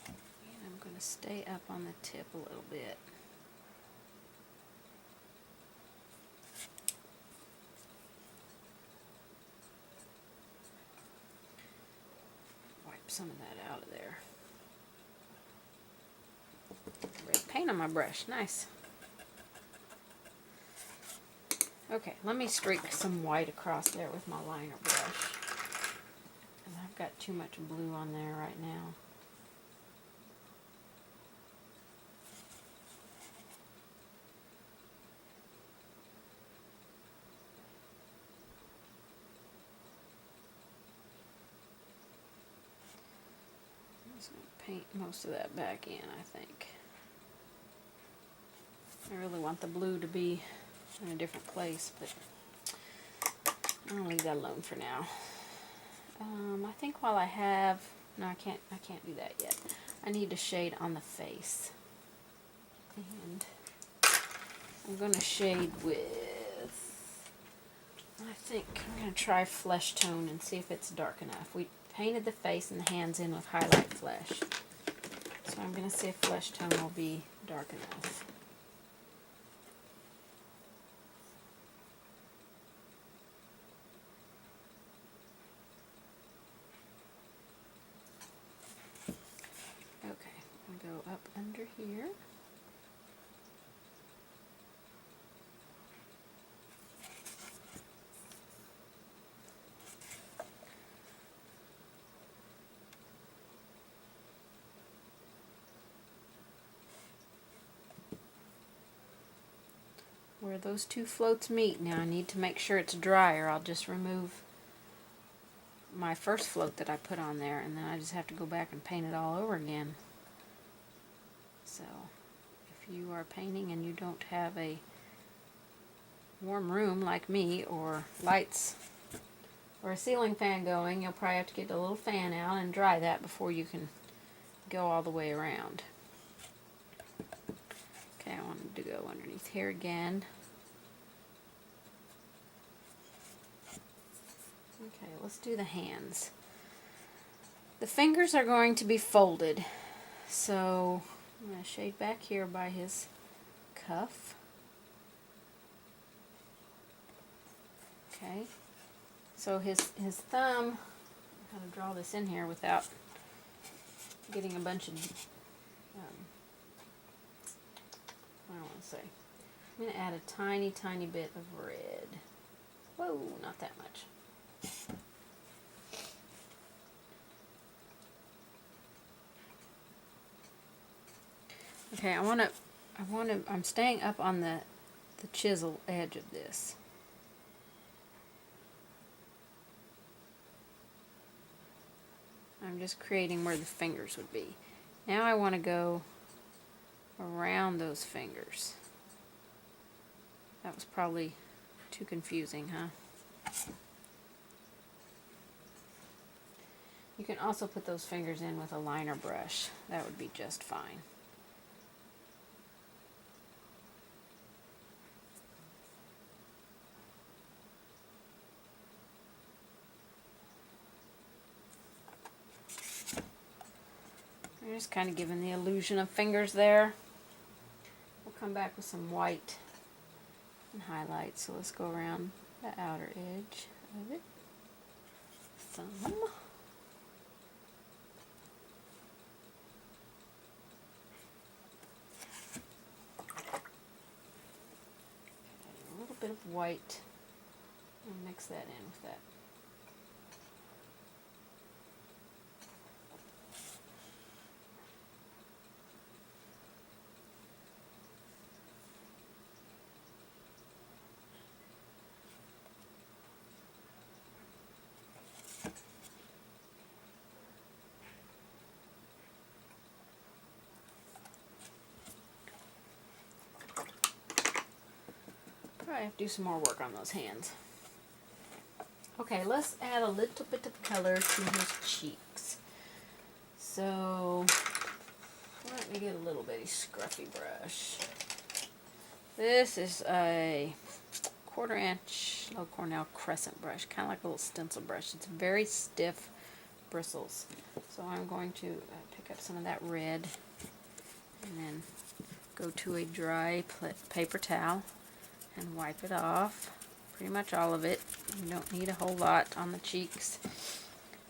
And I'm going to stay up on the tip a little bit. Wipe some of that out of there. Red paint on my brush. Nice. Okay, let me streak some white across there with my liner brush. And I've got too much blue on there right now. I'm just going to paint most of that back in, I think. I really want the blue to be in a different place, but I'll leave that alone for now. I think while I have, no, I can't do that yet. I need to shade on the face, and I'm going to shade with, I think I'm going to try Flesh Tone and see if it's dark enough. We painted the face and the hands in with Highlight Flesh, so I'm going to see if Flesh Tone will be dark enough. Go up under here. Where those two floats meet, now I need to make sure it's dry, or I'll just remove my first float that I put on there, and then I just have to go back and paint it all over again. So, if you are painting and you don't have a warm room like me, or lights, or a ceiling fan going, you'll probably have to get a little fan out and dry that before you can go all the way around. Okay, I wanted to go underneath here again. Okay, let's do the hands. The fingers are going to be folded, so I'm going to shade back here by his cuff. Okay, so his thumb, how to draw this in here without getting a bunch of, what do I want to say? I'm going to add a tiny, tiny bit of red. Whoa, not that much. Okay, I'm staying up on the chisel edge of this. I'm just creating where the fingers would be. Now I want to go around those fingers. That was probably too confusing, huh? You can also put those fingers in with a liner brush. That would be just fine. I'm just kind of giving the illusion of fingers there. We'll come back with some white and highlight. So let's go around the outer edge of it. Thumb. A little bit of white and mix that in with that. I have to do some more work on those hands. Okay, let's add a little bit of color to his cheeks. So Let me get a little bitty scruffy brush. This is a 1/4 inch low Cornell crescent brush, kind of like a little stencil brush. It's very stiff bristles. So I'm going to pick up some of that red and then go to a dry paper towel and wipe it off. Pretty much all of it. You don't need a whole lot on the cheeks.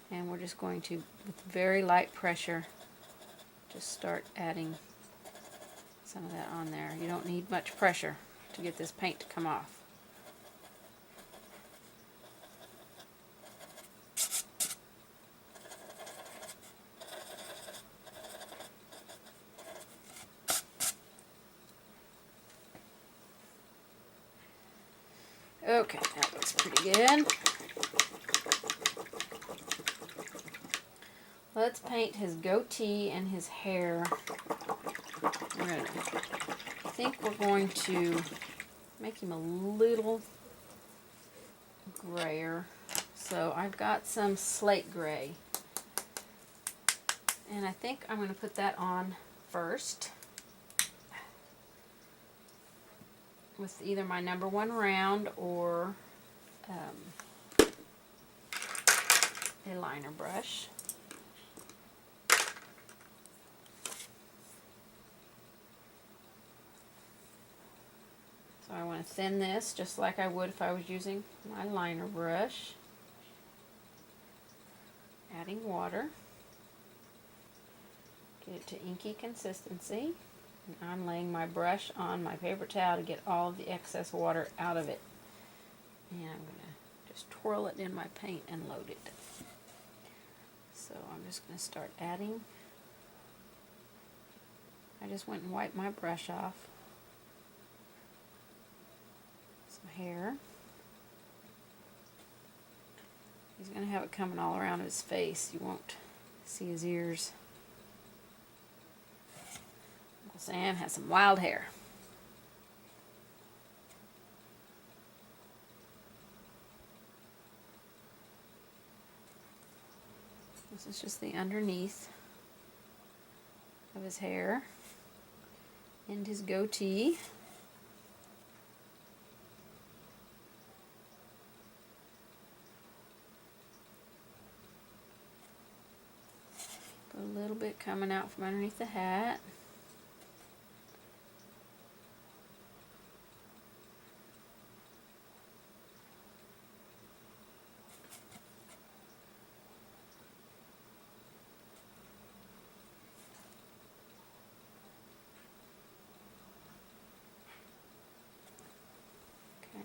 And we're just going to, with very light pressure, just start adding some of that on there. You don't need much pressure to get this paint to come off. Okay, that looks pretty good. Let's paint his goatee and his hair. I think we're going to make him a little grayer. So I've got some slate gray. And I think I'm going to put that on first with either my #1 round or a liner brush. So I want to thin this just like I would if I was using my liner brush. Adding water. Get it to inky consistency. And I'm laying my brush on my paper towel to get all of the excess water out of it. And I'm going to just twirl it in my paint and load it. So I'm just going to start adding. I just went and wiped my brush off. Some hair. He's going to have it coming all around his face. You won't see his ears. Uncle Sam has some wild hair. This is just the underneath of his hair and his goatee. Got a little bit coming out from underneath the hat.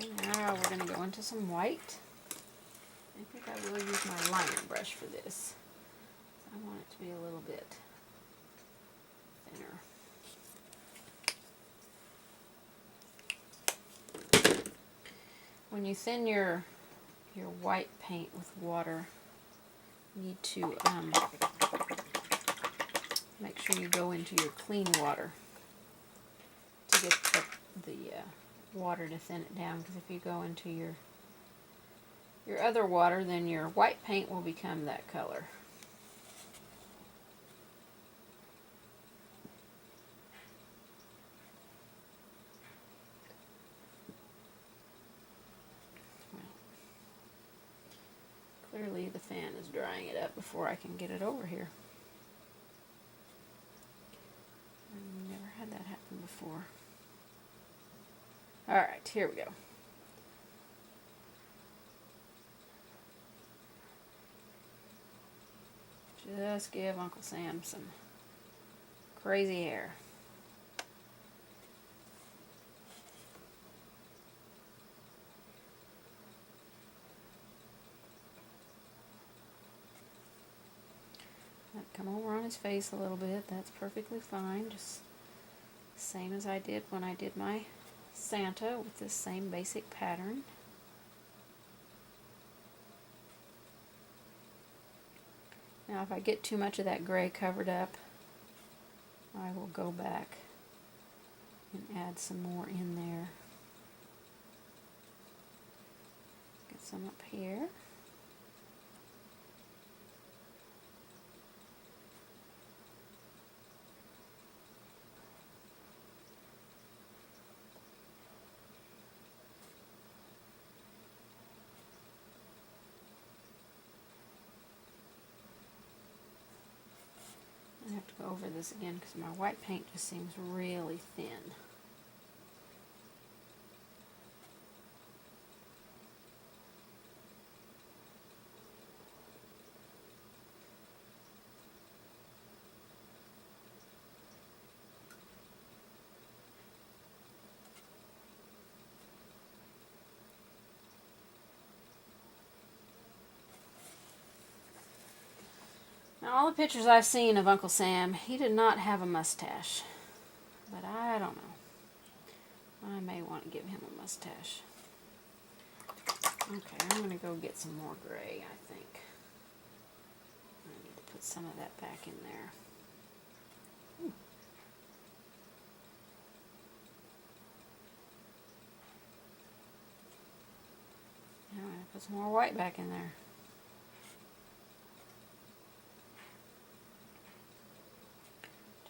Okay, now we're going to go into some white. I think I will use my liner brush for this. I want it to be a little bit thinner. When you thin your white paint with water, you need to make sure you go into your clean water to get the water to thin it down, because if you go into your other water, then your white paint will become that color. Clearly the fan is drying it up before I can get it over here. I've never had that happen before. Alright, here we go. Just give Uncle Sam some crazy hair. Come over on his face a little bit. That's perfectly fine. Just same as I did when I did my Santa with this same basic pattern. Now if I get too much of that gray covered up, I will go back and add some more in there. Get some up here. over this again because my white paint just seems really thin. Now, all the pictures I've seen of Uncle Sam, he did not have a mustache. But I don't know. I may want to give him a mustache. Okay, I'm going to go get some more gray, I think. I need to put some of that back in there. Now I'm going to put some more white back in there.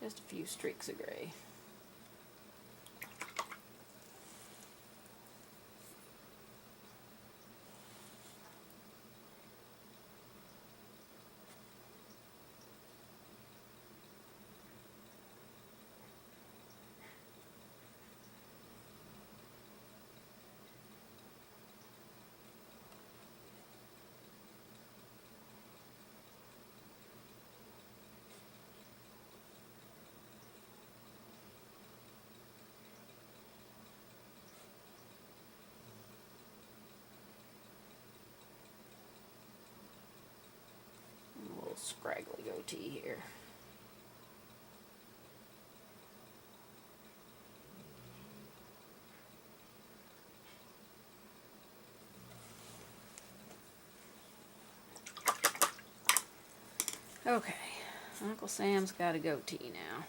Just a few streaks of gray. Scraggly goatee here. Okay, Uncle Sam's got a goatee now.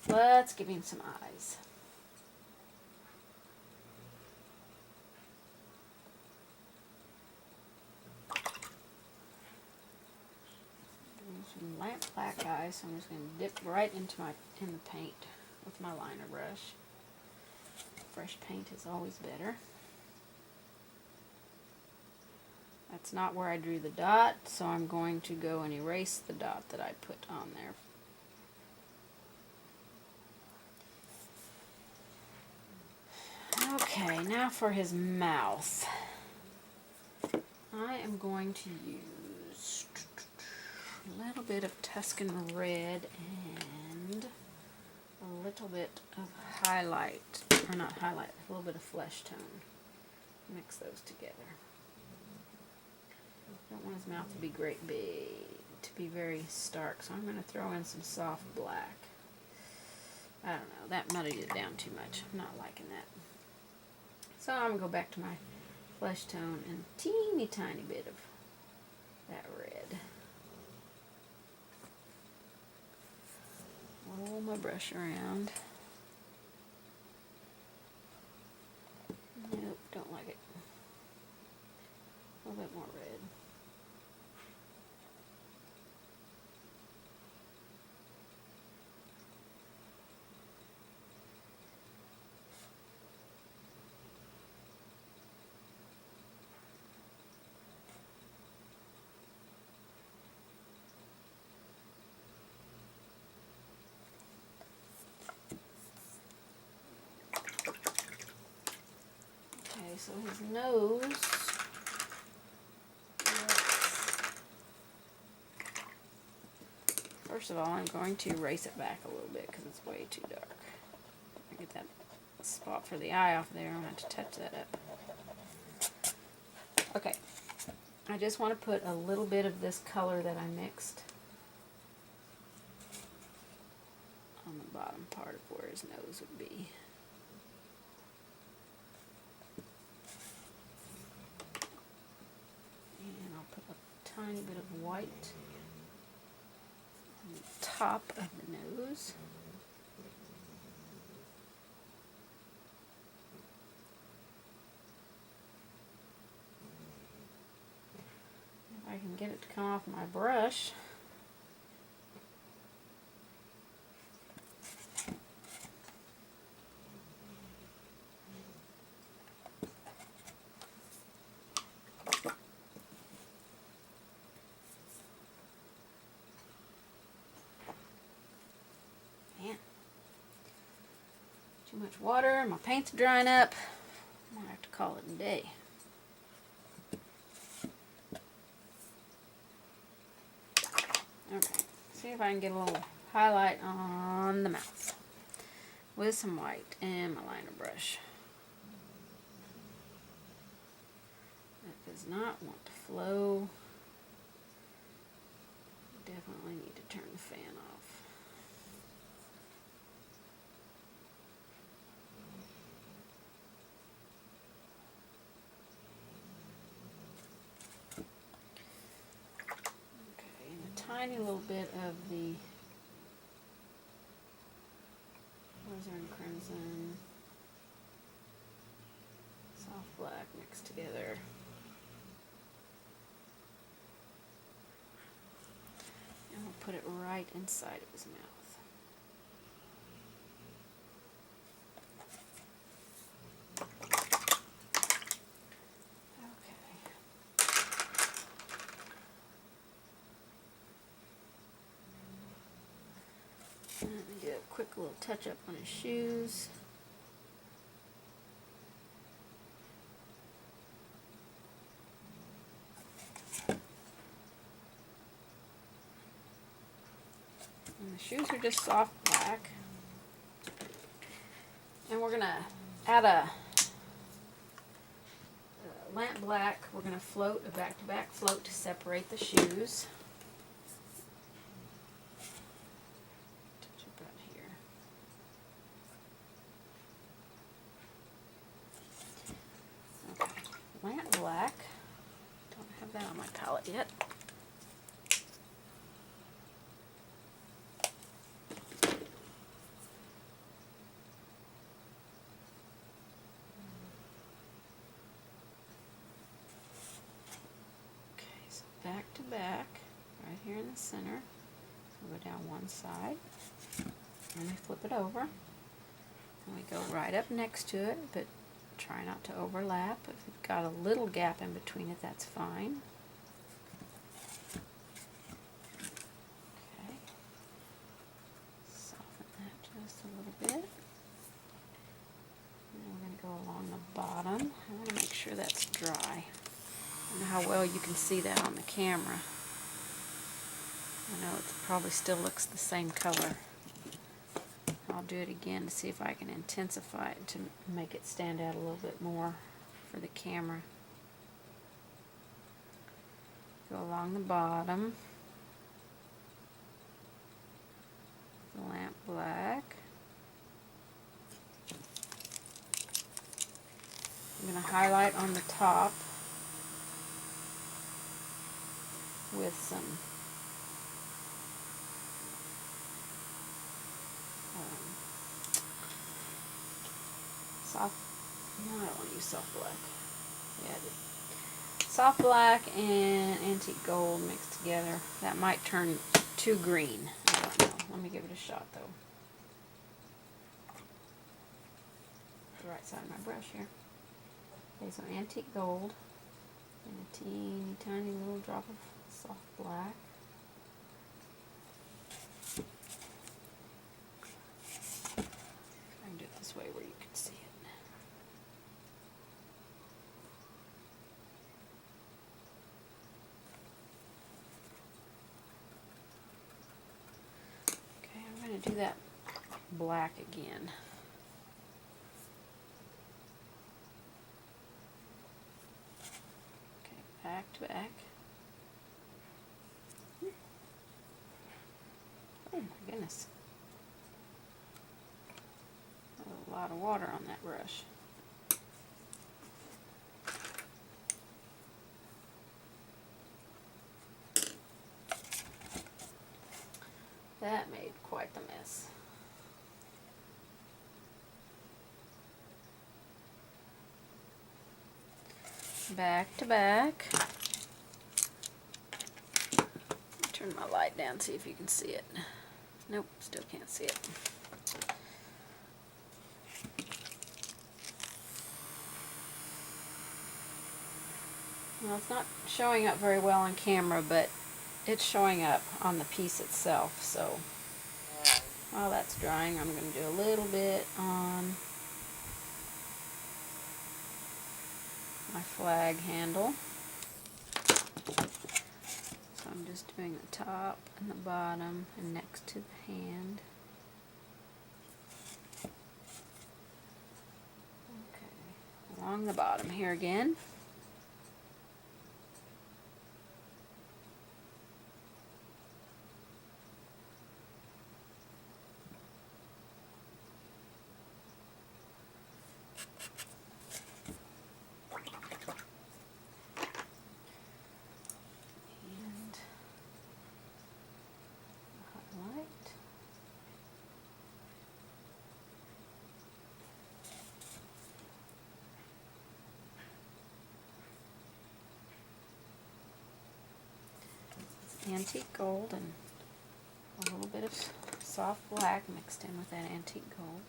Let's give him some eyes. Some lamp black eyes, so I'm just going to dip right in the paint with my liner brush. Fresh paint is always better. That's not where I drew the dot, so I'm going to go and erase the dot that I put on there. Okay, now for his mouth. I am going to use a little bit of Tuscan red and a little bit of highlight, or not highlight, a little bit of flesh tone. Mix those together. I don't want his mouth to be to be very stark, so I'm going to throw in some soft black. I don't know, that muddied it down too much. I'm not liking that. So I'm going to go back to my flesh tone and a teeny tiny bit of that red. Roll my brush around. Nope, don't like it. A little bit more red. Okay, so his nose. First of all, I'm going to erase it back a little bit because it's way too dark. I get that spot for the eye off there. I'm going to touch that up. Okay, I just want to put a little bit of this color that I mixed on the bottom part of where his nose would be. And I'll put a tiny bit of white on the top of the nose. If I can get it to come off my brush. Too much water. My paint's drying up. I might have to call it a day. Okay, see if I can get a little highlight on the mouth with some white and my liner brush. That does not want to flow. Definitely need to turn the fan off. Okay, and a tiny little bit of the alizarin crimson, soft black mixed together. And we'll put it right inside of his mouth. Okay. Let me do a quick little touch up on his shoes. And the shoes are just soft black. And we're going to add a lamp black. We're going to float a back-to-back float to separate the shoes. Touch it right here. Okay, lamp black. Don't have that on my palette yet. Back to back, right here in the center. So we'll go down one side, and we flip it over, and we go right up next to it, but try not to overlap. If you've got a little gap in between it, that's fine. Okay, soften that just a little bit. And we're going to go along the bottom. I want to make sure that's dry. I don't know how well you can see that on the camera. I know it probably still looks the same color. I'll do it again to see if I can intensify it to make it stand out a little bit more for the camera. Go along the bottom. The lamp black. I'm going to highlight on the top with some soft, no, I don't want to use soft black. Yeah, I did. Soft black and antique gold mixed together. That might turn too green. I don't know. Let me give it a shot though. The right side of my brush here. Okay, so antique gold and a teeny tiny little drop of soft black. I can do it this way where you can see it. Okay, I'm going to do that black again. Okay, back to back. Oh my goodness. A lot of water on that brush. That made quite the mess. Back to back. Turn my light down, see if you can see it. Nope, still can't see it. Well, it's not showing up very well on camera, but it's showing up on the piece itself, so While that's drying, I'm going to do a little bit on my flag handle. So I'm just doing the top and the bottom and next to the hand. Okay, along the bottom here again. Antique gold and a little bit of soft black mixed in with that antique gold.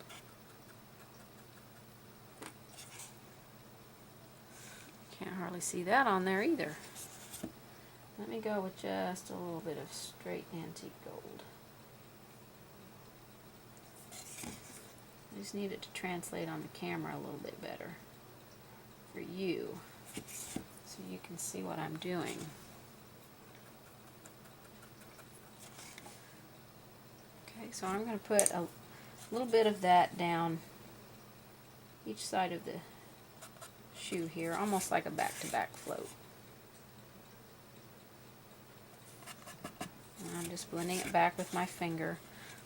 Can't hardly see that on there either. Let me go with just a little bit of straight antique gold. I just need it to translate on the camera a little bit better for you, so you can see what I'm doing. Okay, so I'm going to put a little bit of that down each side of the shoe here, almost like a back-to-back float. And I'm just blending it back with my finger.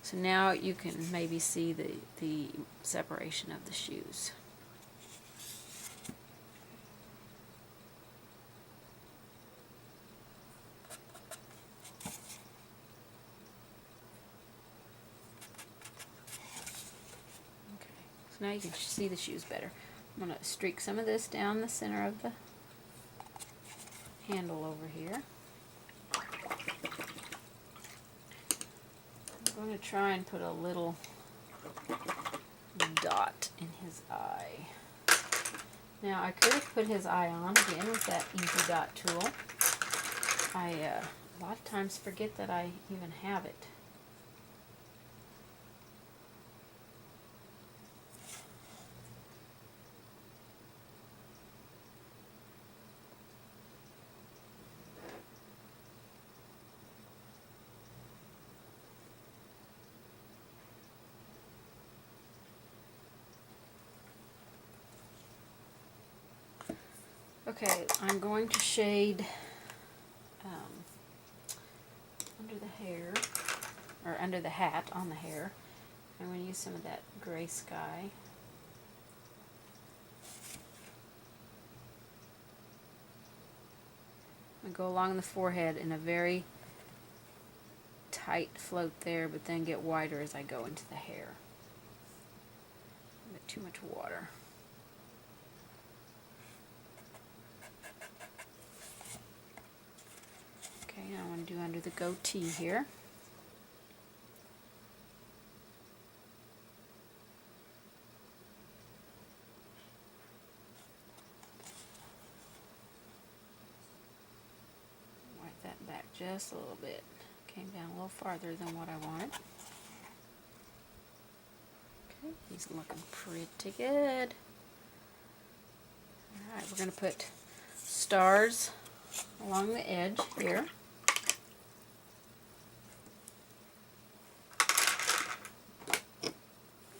So now you can maybe see the separation of the shoes. Now you can see the shoes better. I'm going to streak some of this down the center of the handle over here. I'm going to try and put a little dot in his eye. Now I could have put his eye on again with that Easy Dot tool. I a lot of times forget that I even have it. Okay, I'm going to shade under the hair, or under the hat on the hair. I'm going to use some of that gray sky. I'm going to go along the forehead in a very tight float there, but then get wider as I go into the hair. A bit too much water. Okay, now I want to do under the goatee here. Wipe that back just a little bit. Came down a little farther than what I wanted. Okay, he's looking pretty good. Alright, we're going to put stars along the edge here.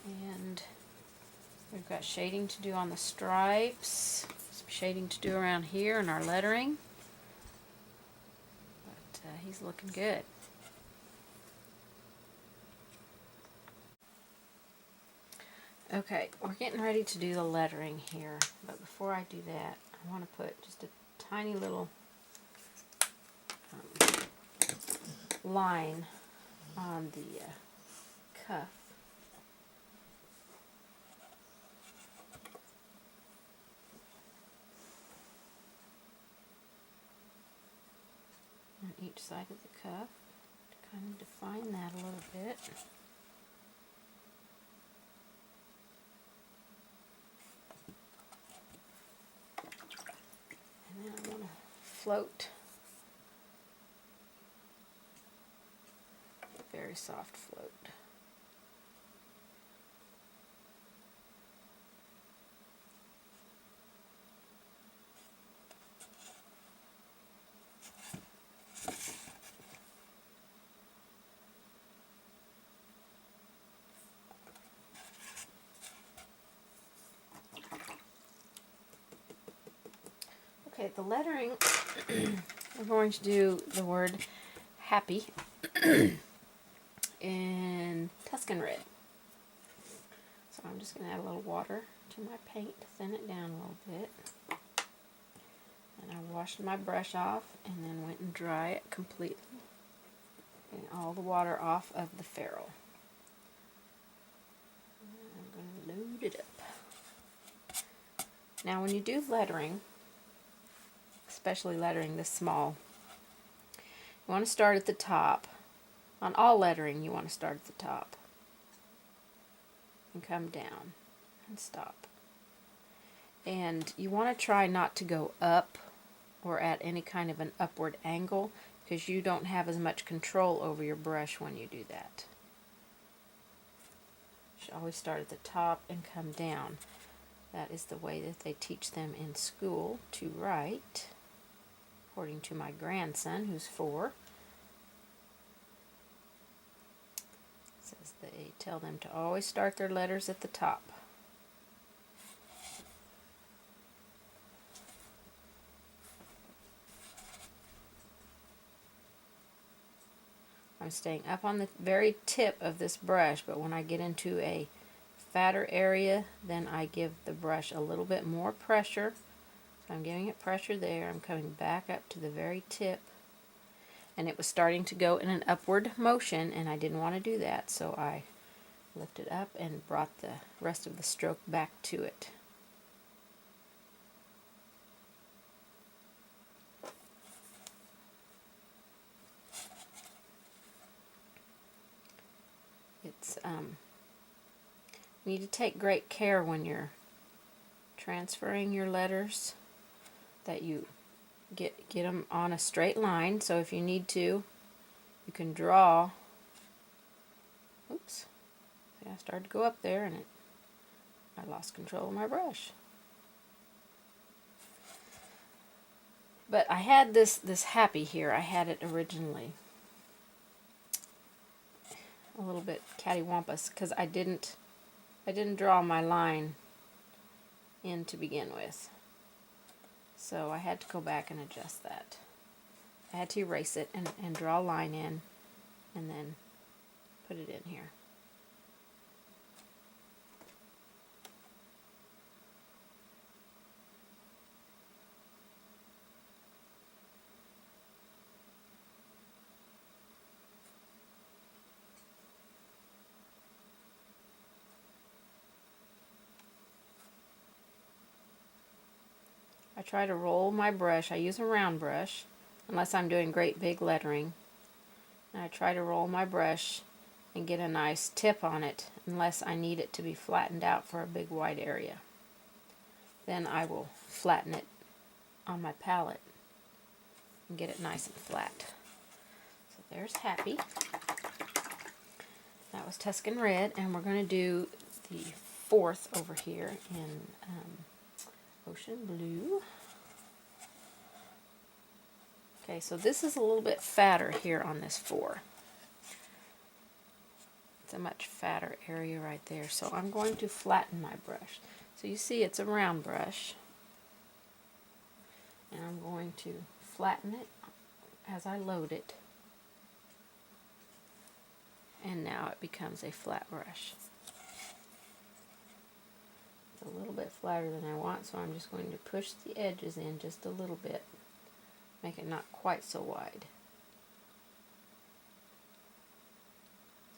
And we've got shading to do on the stripes, some shading to do around here in our lettering. But he's looking good. Okay, we're getting ready to do the lettering here, but before I do that, I want to put just a tiny little line on the cuff. On each side of the cuff to kind of define that a little bit. And then I'm going to float a very soft float. Okay, the lettering, we're going to do the word happy in Tuscan red. So I'm just going to add a little water to my paint to thin it down a little bit. And I washed my brush off and then went and dry it completely. Getting all the water off of the ferrule. And I'm going to load it up. Now when you do lettering, especially lettering this small, you want to start at the top. On all lettering you want to start at the top and come down and stop. And you want to try not to go up or at any kind of an upward angle, because you don't have as much control over your brush when you do that. You should always start at the top and come down. That is the way that they teach them in school to write, according to my grandson, who's 4. It says they tell them to always start their letters at the top. I'm staying up on the very tip of this brush, but when I get into a fatter area, then I give the brush a little bit more pressure. So I'm giving it pressure there. I'm coming back up to the very tip. And it was starting to go in an upward motion, and I didn't want to do that, so I lifted up and brought the rest of the stroke back to it. You need to take great care when you're transferring your letters that you get them on a straight line. So if you need to, you can draw. Oops. See, I started to go up there and I lost control of my brush. But I had this happy here. I had it originally a little bit cattywampus because I didn't draw my line in to begin with. So I had to go back and adjust that. I had to erase it and draw a line in and then put it in here. I try to roll my brush. I use a round brush unless I'm doing great big lettering. And I try to roll my brush and get a nice tip on it unless I need it to be flattened out for a big wide area. Then I will flatten it on my palette and get it nice and flat. So there's Happy. That was Tuscan Red, and we're going to do the 4th over here in Ocean Blue. Okay, so this is a little bit fatter here on this 4. It's a much fatter area right there. So I'm going to flatten my brush. So you see it's a round brush. And I'm going to flatten it as I load it. And now it becomes a flat brush. It's a little bit flatter than I want, so I'm just going to push the edges in just a little bit. Make it not quite so wide.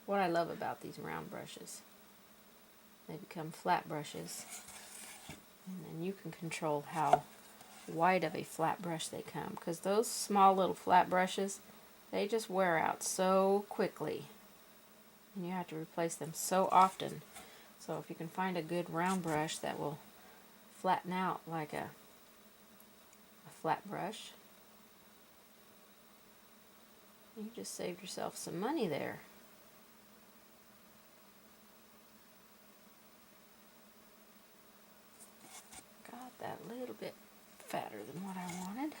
What I love about these round brushes. They become flat brushes. And then you can control how wide of a flat brush they come. Because those small little flat brushes, they just wear out so quickly. And you have to replace them so often. So if you can find a good round brush that will flatten out like a flat brush, you just saved yourself some money there. Got that a little bit fatter than what I wanted.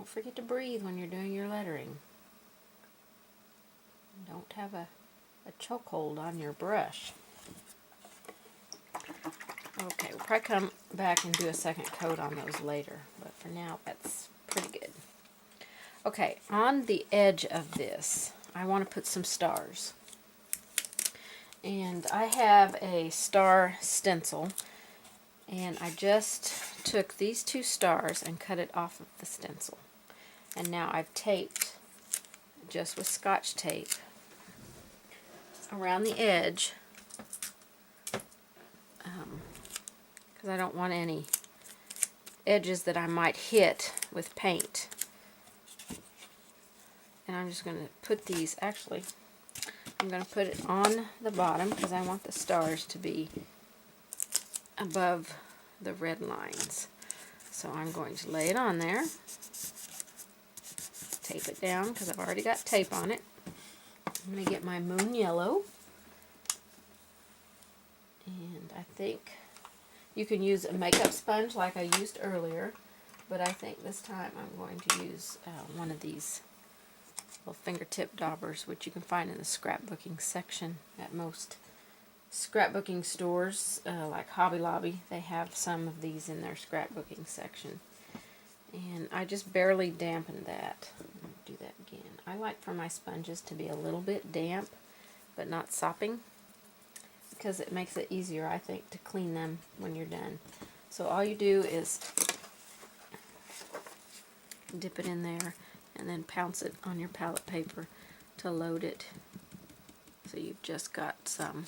Don't forget to breathe when you're doing your lettering. Don't have a chokehold on your brush. Okay, we'll probably come back and do a second coat on those later, but for now that's pretty good. Okay, on the edge of this, I want to put some stars. And I have a star stencil, and I just took these two stars and cut it off of the stencil. And now I've taped, just with Scotch tape, around the edge, because I don't want any edges that I might hit with paint. And I'm just going to put these, actually, I'm going to put it on the bottom because I want the stars to be above the red lines. So I'm going to lay it on there, tape it down because I've already got tape on it. I'm going to get my moon yellow, and I think you can use a makeup sponge like I used earlier, but I think this time I'm going to use one of these little fingertip daubers, which you can find in the scrapbooking section at most scrapbooking stores, like Hobby Lobby. They have some of these in their scrapbooking section. And I just barely dampened that. Do that again. I like for my sponges to be a little bit damp, but not sopping, because it makes it easier, I think, to clean them when you're done. So all you do is dip it in there and then pounce it on your palette paper to load it. So you've just got some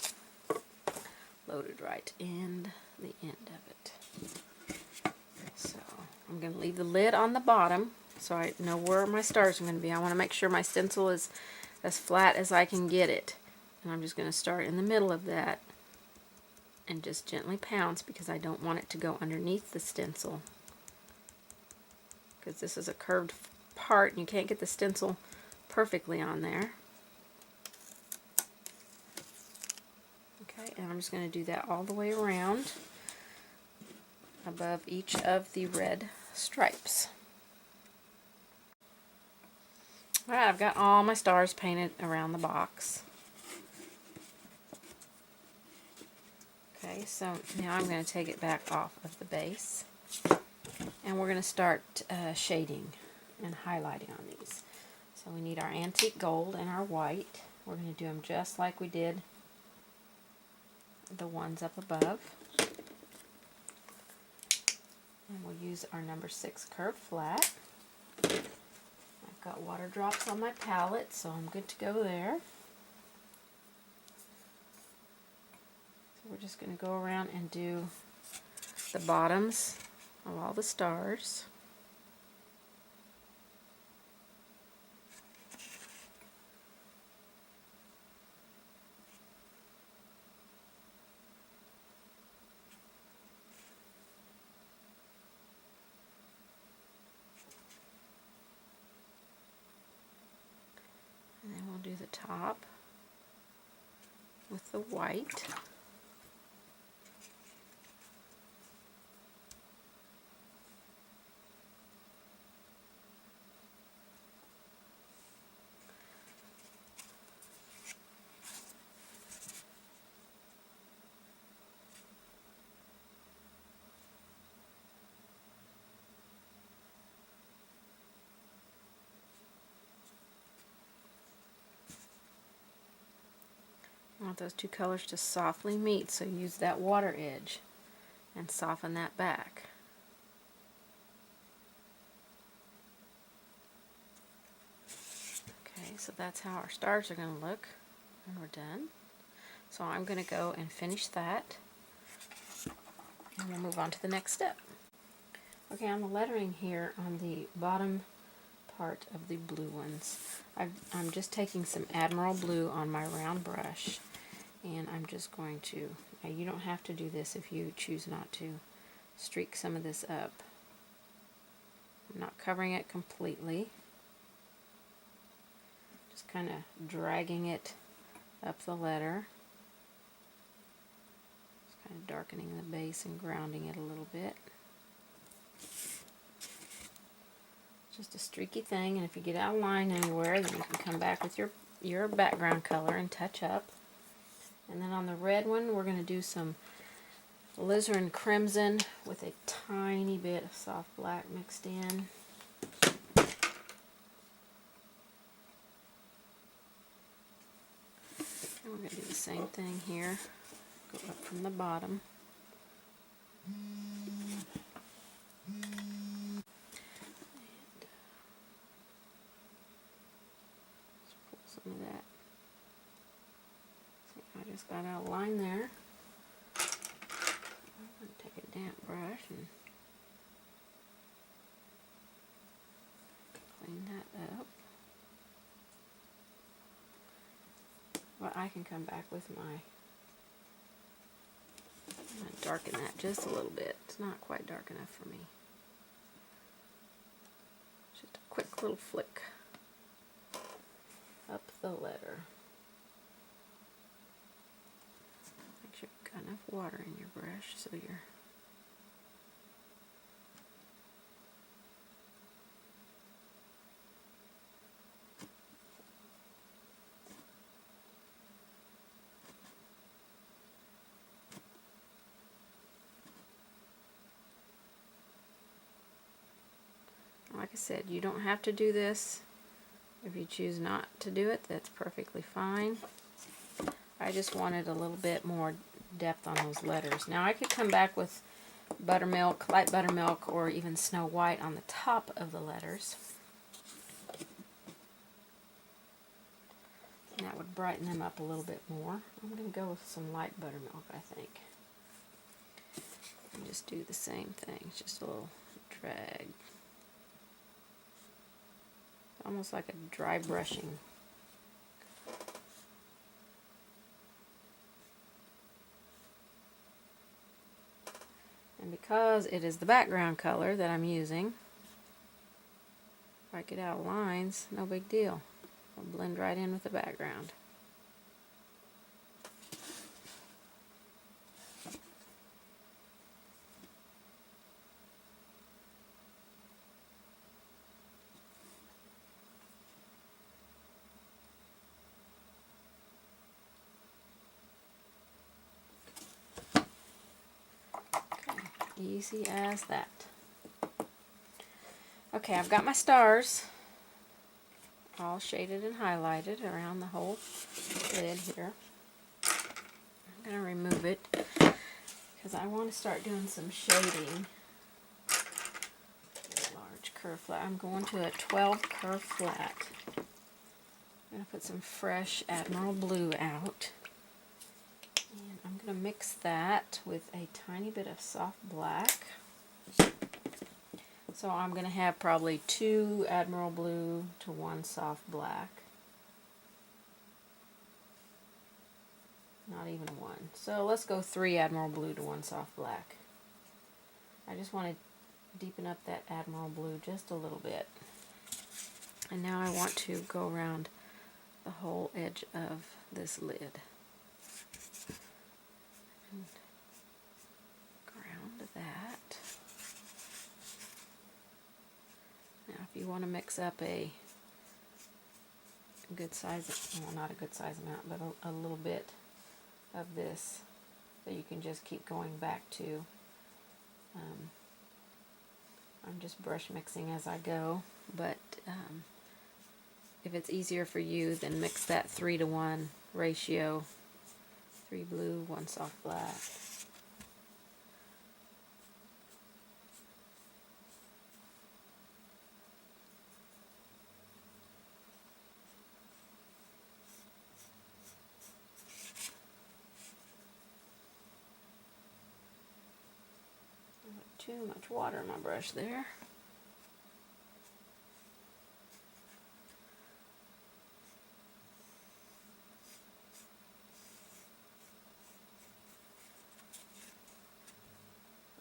loaded right in the end of it. So I'm going to leave the lid on the bottom so I know where my stars are going to be. I want to make sure my stencil is as flat as I can get it. And I'm just going to start in the middle of that and just gently pounce, because I don't want it to go underneath the stencil, because this is a curved part and you can't get the stencil perfectly on there. Okay, and I'm just going to do that all the way around above each of the red stripes. Alright, I've got all my stars painted around the box. Okay, so now I'm going to take it back off of the base, and we're going to start shading and highlighting on these. So we need our antique gold and our white. We're going to do them just like we did the ones up above. And we'll use our number 6 curved flat. I've got water drops on my palette, so I'm good to go there. So we're just going to go around and do the bottoms of all the stars. And then we'll do the top with the white. I want those two colors to softly meet, so use that water edge and soften that back. Okay, so that's how our stars are going to look when we're done. So I'm going to go and finish that, and we'll move on to the next step. Okay, on the lettering here on the bottom part of the blue ones, I'm just taking some Admiral Blue on my round brush, and I'm just going to, now you don't have to do this if you choose not to, streak some of this up. I'm not covering it completely, just kind of dragging it up the letter, just kind of darkening the base and grounding it a little bit. just a streaky thing, and if you get out of line anywhere, then you can come back with your background color and touch up. And then on the red one, we're going to do some alizarin crimson with a tiny bit of soft black mixed in. And we're going to do the same thing here. Go up from the bottom. Some of that. See, I just got out of line there. I'm going to take a damp brush and clean that up. Well, I can come back with I'm going to darken that just a little bit. It's not quite dark enough for me. Just a quick little flick up the letter. Make sure you've got enough water in your brush so you're like I said, you don't have to do this. If you choose not to do it, that's perfectly fine. I just wanted a little bit more depth on those letters. Now I could come back with buttermilk, light buttermilk, or even Snow White on the top of the letters. And that would brighten them up a little bit more. I'm going to go with some light buttermilk, I think. And just do the same thing. It's just a little drag. Almost like a dry brushing. And because it is the background color that I'm using, if I get out of lines, no big deal. I'll blend right in with the background. Easy as that. Okay, I've got my stars all shaded and highlighted around the whole lid here. I'm going to remove it because I want to start doing some shading. Large curve flat. I'm going to a 12 curve flat. I'm going to put some fresh Admiral Blue out. And I'm going to mix that with a tiny bit of soft black. So I'm going to have probably 2 Admiral Blue to 1 soft black. Not even 1. So let's go 3 Admiral Blue to 1 soft black. I just want to deepen up that Admiral Blue just a little bit. And now I want to go around the whole edge of this lid. And ground that. Now if you want to mix up a good size, well not a good size amount, but a little bit of this that you can just keep going back to. I'm just brush mixing as I go, but if it's easier for you, then mix that 3 to 1 ratio. 3 blue, 1 soft black. Too much water in my brush there.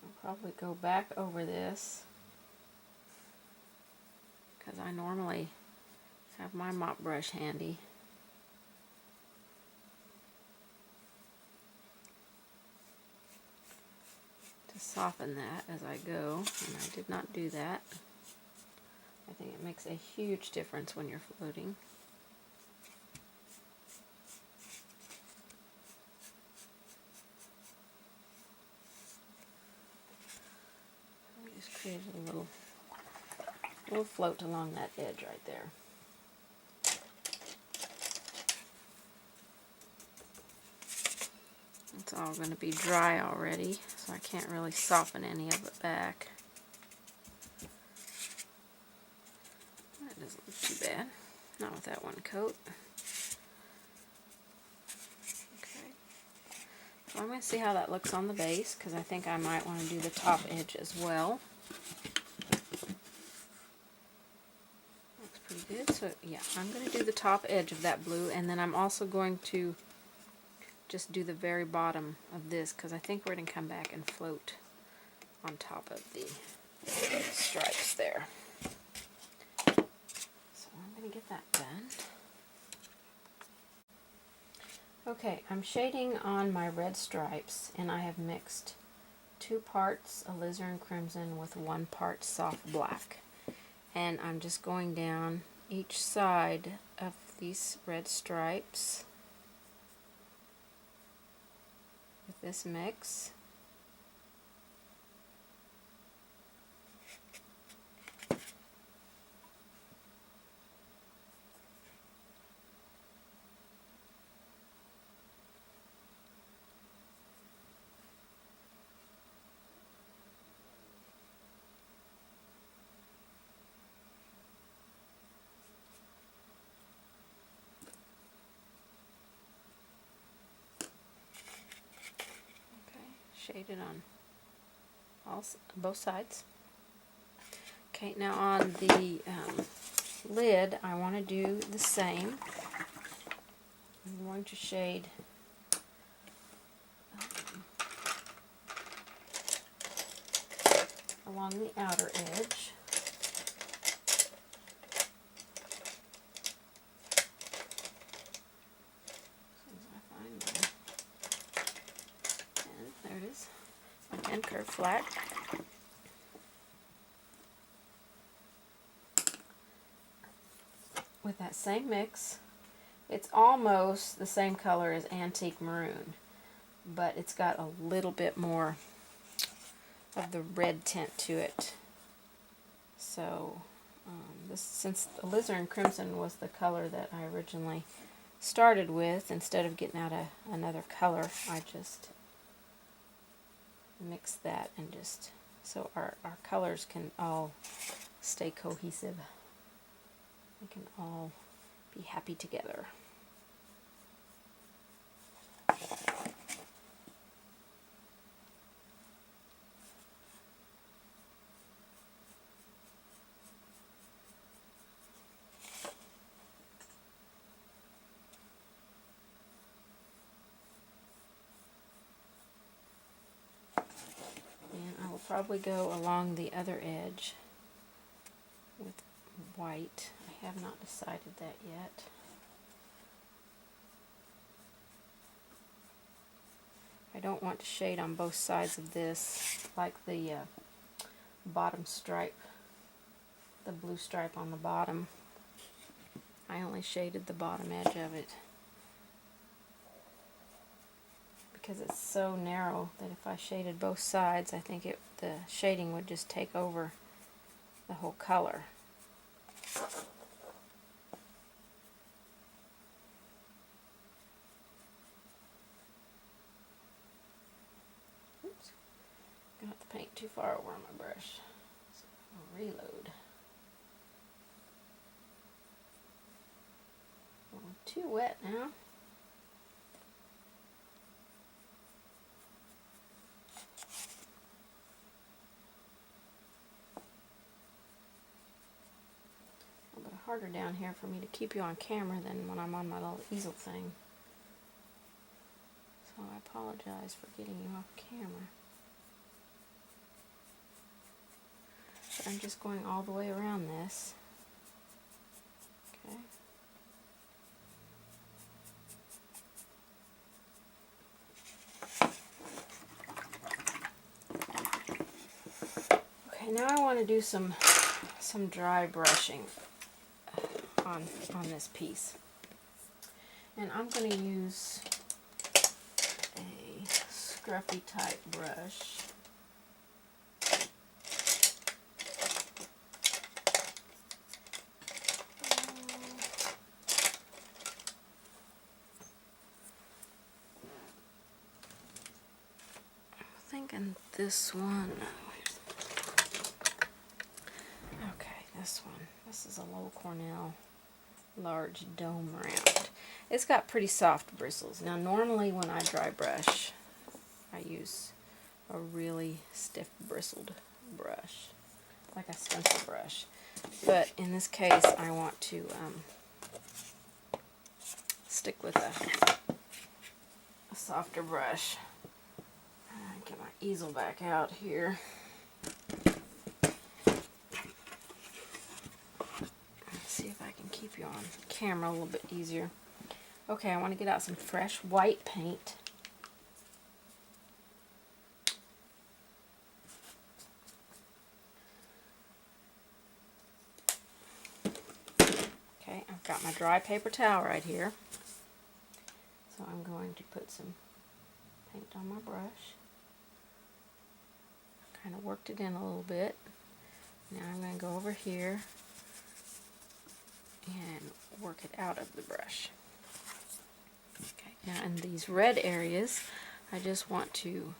I'll probably go back over this because I normally have my mop brush handy. To soften that as I go, and I did not do that I think it makes a huge difference when you're floating. We just created a little float along that edge right there. It's all going to be dry already, so I can't really soften any of it back. That doesn't look too bad. Not with that one coat. Okay. So I'm going to see how that looks on the base, because I think I might want to do the top edge as well. Looks pretty good. So yeah, I'm going to do the top edge of that blue, and then I'm also going to just do the very bottom of this, because I think we're going to come back and float on top of the stripes there. So I'm going to get that done. Okay, I'm shading on my red stripes, and I have mixed 2 parts alizarin crimson with 1 part soft black. And I'm just going down each side of these red stripes with this mix. Shaded on both sides. Okay, now on the lid, I want to do the same. I'm going to shade along the outer edge. There it is. My pen curved flat. With that same mix, it's almost the same color as Antique Maroon, but it's got a little bit more of the red tint to it. So since alizarin crimson was the color that I originally started with, instead of getting out another color, I just mix that, and just so our colors can all stay cohesive. We can all be happy together. And I will probably go along the other edge with white. I have not decided that yet. I don't want to shade on both sides of this like the bottom stripe, the blue stripe on the bottom. I only shaded the bottom edge of it because it's so narrow that if I shaded both sides, I think the shading would just take over the whole color. Oops, got the paint too far over on my brush, so I'll reload. A little too wet now. Harder down here for me to keep you on camera than when I'm on my little easel thing. So I apologize for getting you off camera. But I'm just going all the way around this. Okay. Okay, now I want to do some some dry brushing on this piece. And I'm going to use a scruffy type brush. I'm thinking this one. Okay, this one. This is a Low Cornell large dome round. It's got pretty soft bristles. Now normally when I dry brush, I use a really stiff bristled brush, like a stencil brush. But in this case I want to stick with a softer brush. Get my easel back out here. See if I can keep you on camera a little bit easier. Okay, I want to get out some fresh white paint. Okay, I've got my dry paper towel right here. So I'm going to put some paint on my brush. Kind of worked it in a little bit. Now I'm going to go over here and work it out of the brush. Okay, now in these red areas, I just want to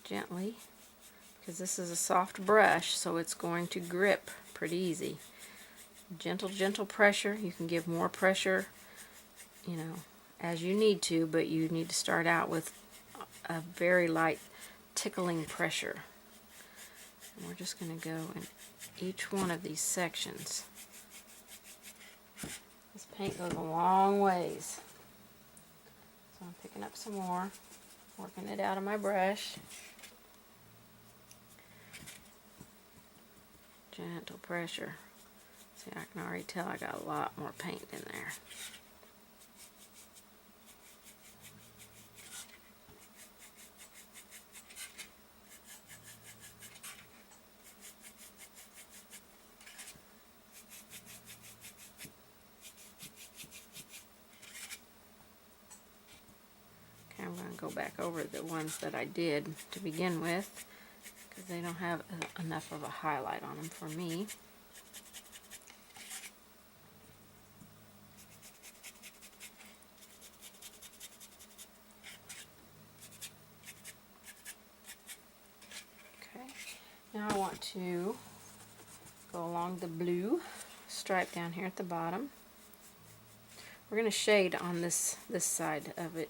gently, because this is a soft brush, so it's going to grip pretty easy. Gentle pressure. You can give more pressure, you know, as you need to, but you need to start out with a very light tickling pressure. And we're just going to go in each one of these sections. This paint goes a long ways. So I'm picking up some more, working it out of my brush. Gentle pressure. See, I can already tell I got a lot more paint in there. I'm going to go back over the ones that I did to begin with, because they don't have enough of a highlight on them for me. Okay, now I want to go along the blue stripe down here at the bottom. We're going to shade on this side of it.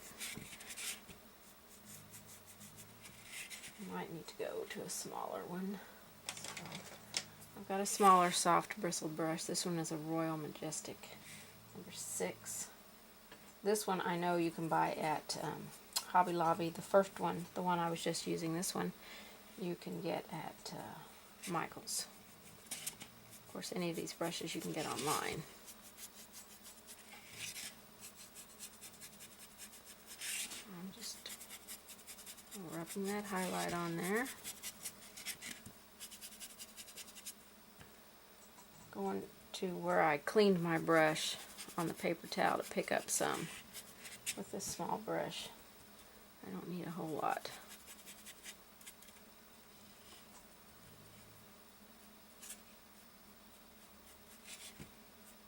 Might need to go to a smaller one. So I've got a smaller soft bristled brush. This one is a Royal Majestic number 6. This one I know you can buy at Hobby Lobby. The first one, the one I was just using, this one, you can get at Michael's. Of course, any of these brushes you can get online. I'm just rubbing that highlight on there. Going to where I cleaned my brush on the paper towel to pick up some with this small brush. I don't need a whole lot.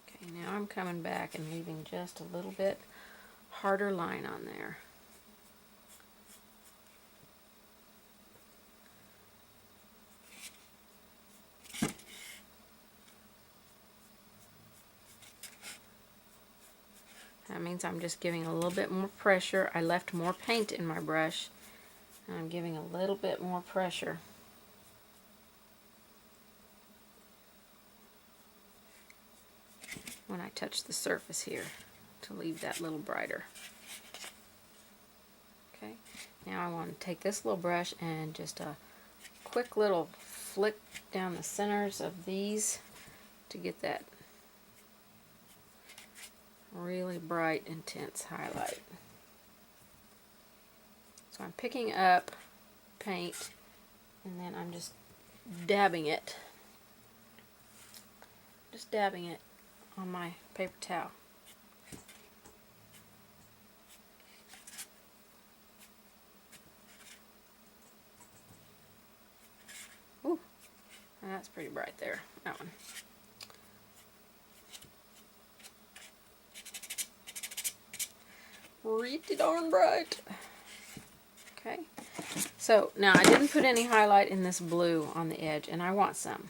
Okay, now I'm coming back and leaving just a little bit harder line on there. That means I'm just giving a little bit more pressure. I left more paint in my brush, and I'm giving a little bit more pressure. When I touch the surface here to leave that little brighter. Okay, now I want to take this little brush and just a quick little flick down the centers of these to get that really bright, intense highlight. So I'm picking up paint and then I'm just dabbing it just dabbing it on my paper towel. Ooh, that's pretty bright there, that one. Pretty darn bright. Okay, so now I didn't put any highlight in this blue on the edge, and I want some.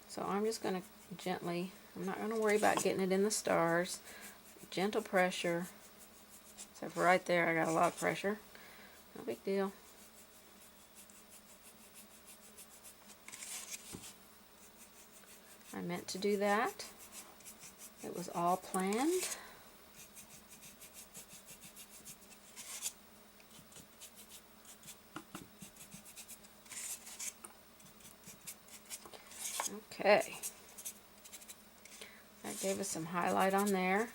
So I'm just going to gently, I'm not going to worry about getting it in the stars. Gentle pressure. Except for right there, I got a lot of pressure. No big deal. I meant to do that. It was all planned. Okay. That gave us some highlight on there.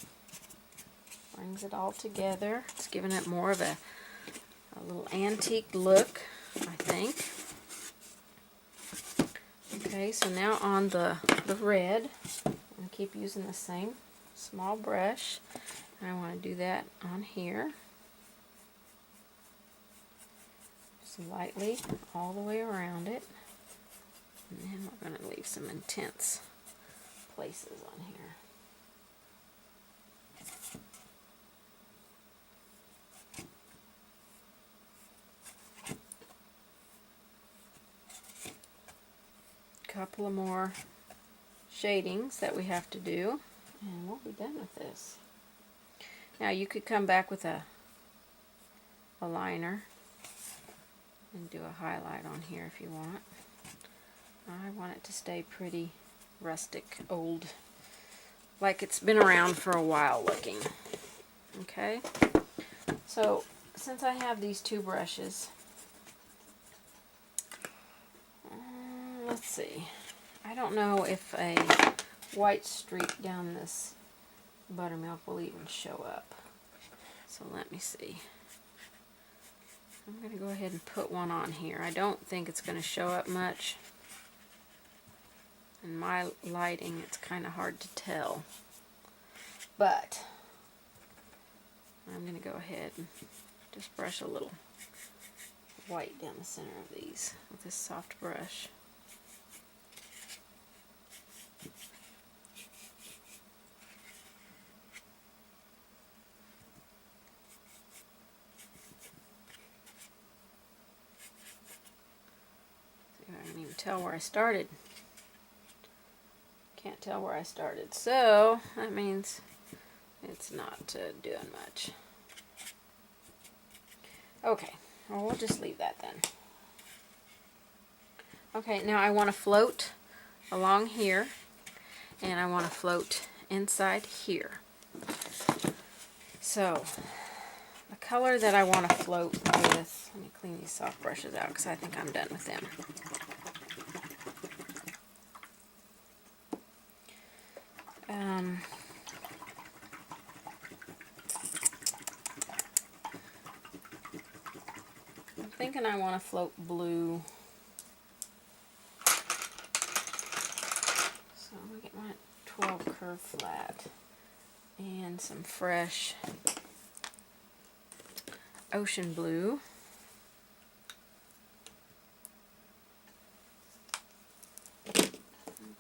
Brings it all together. It's giving it more of a little antique look, I think. Okay, so now on the red, I'm going to keep using the same small brush. And I want to do that on here. Just lightly all the way around it. And then we're going to leave some intense places on here. Couple of more shadings that we have to do, and we'll be done with this. Now you could come back with a liner and do a highlight on here if you want. I want it to stay pretty rustic, old, like it's been around for a while looking. Okay, so since I have these two brushes, let's see, I don't know if a white streak down this buttermilk will even show up. So let me see. I'm going to go ahead and put one on here. I don't think it's going to show up much. In my lighting, it's kind of hard to tell. But I'm going to go ahead and just brush a little white down the center of these with this soft brush. I can even tell where I started. Can't tell where I started, so that means it's not doing much. Okay, well, we'll just leave that then. Okay, now I want to float along here, and I want to float inside here. So the color that I want to float with, let me clean these soft brushes out because I think I'm done with them. I'm thinking I want to float blue. So I'm going to get my 12 curve flat and some fresh ocean blue.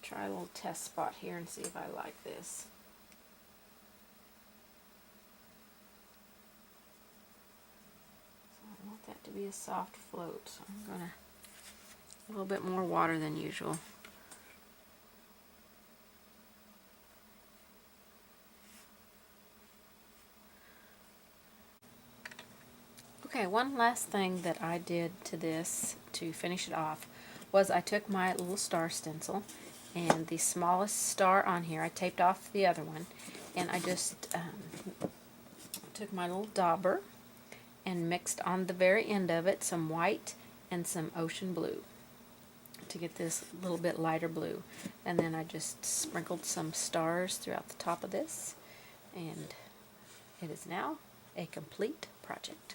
Try a little test spot here and see if I like this. So I want that to be a soft float, so I'm going to a little bit more water than usual. Okay, one last thing that I did to this to finish it off was I took my little star stencil, and the smallest star on here, I taped off the other one, and I just took my little dauber and mixed on the very end of it some white and some ocean blue to get this little bit lighter blue. And then I just sprinkled some stars throughout the top of this, and it is now a complete project.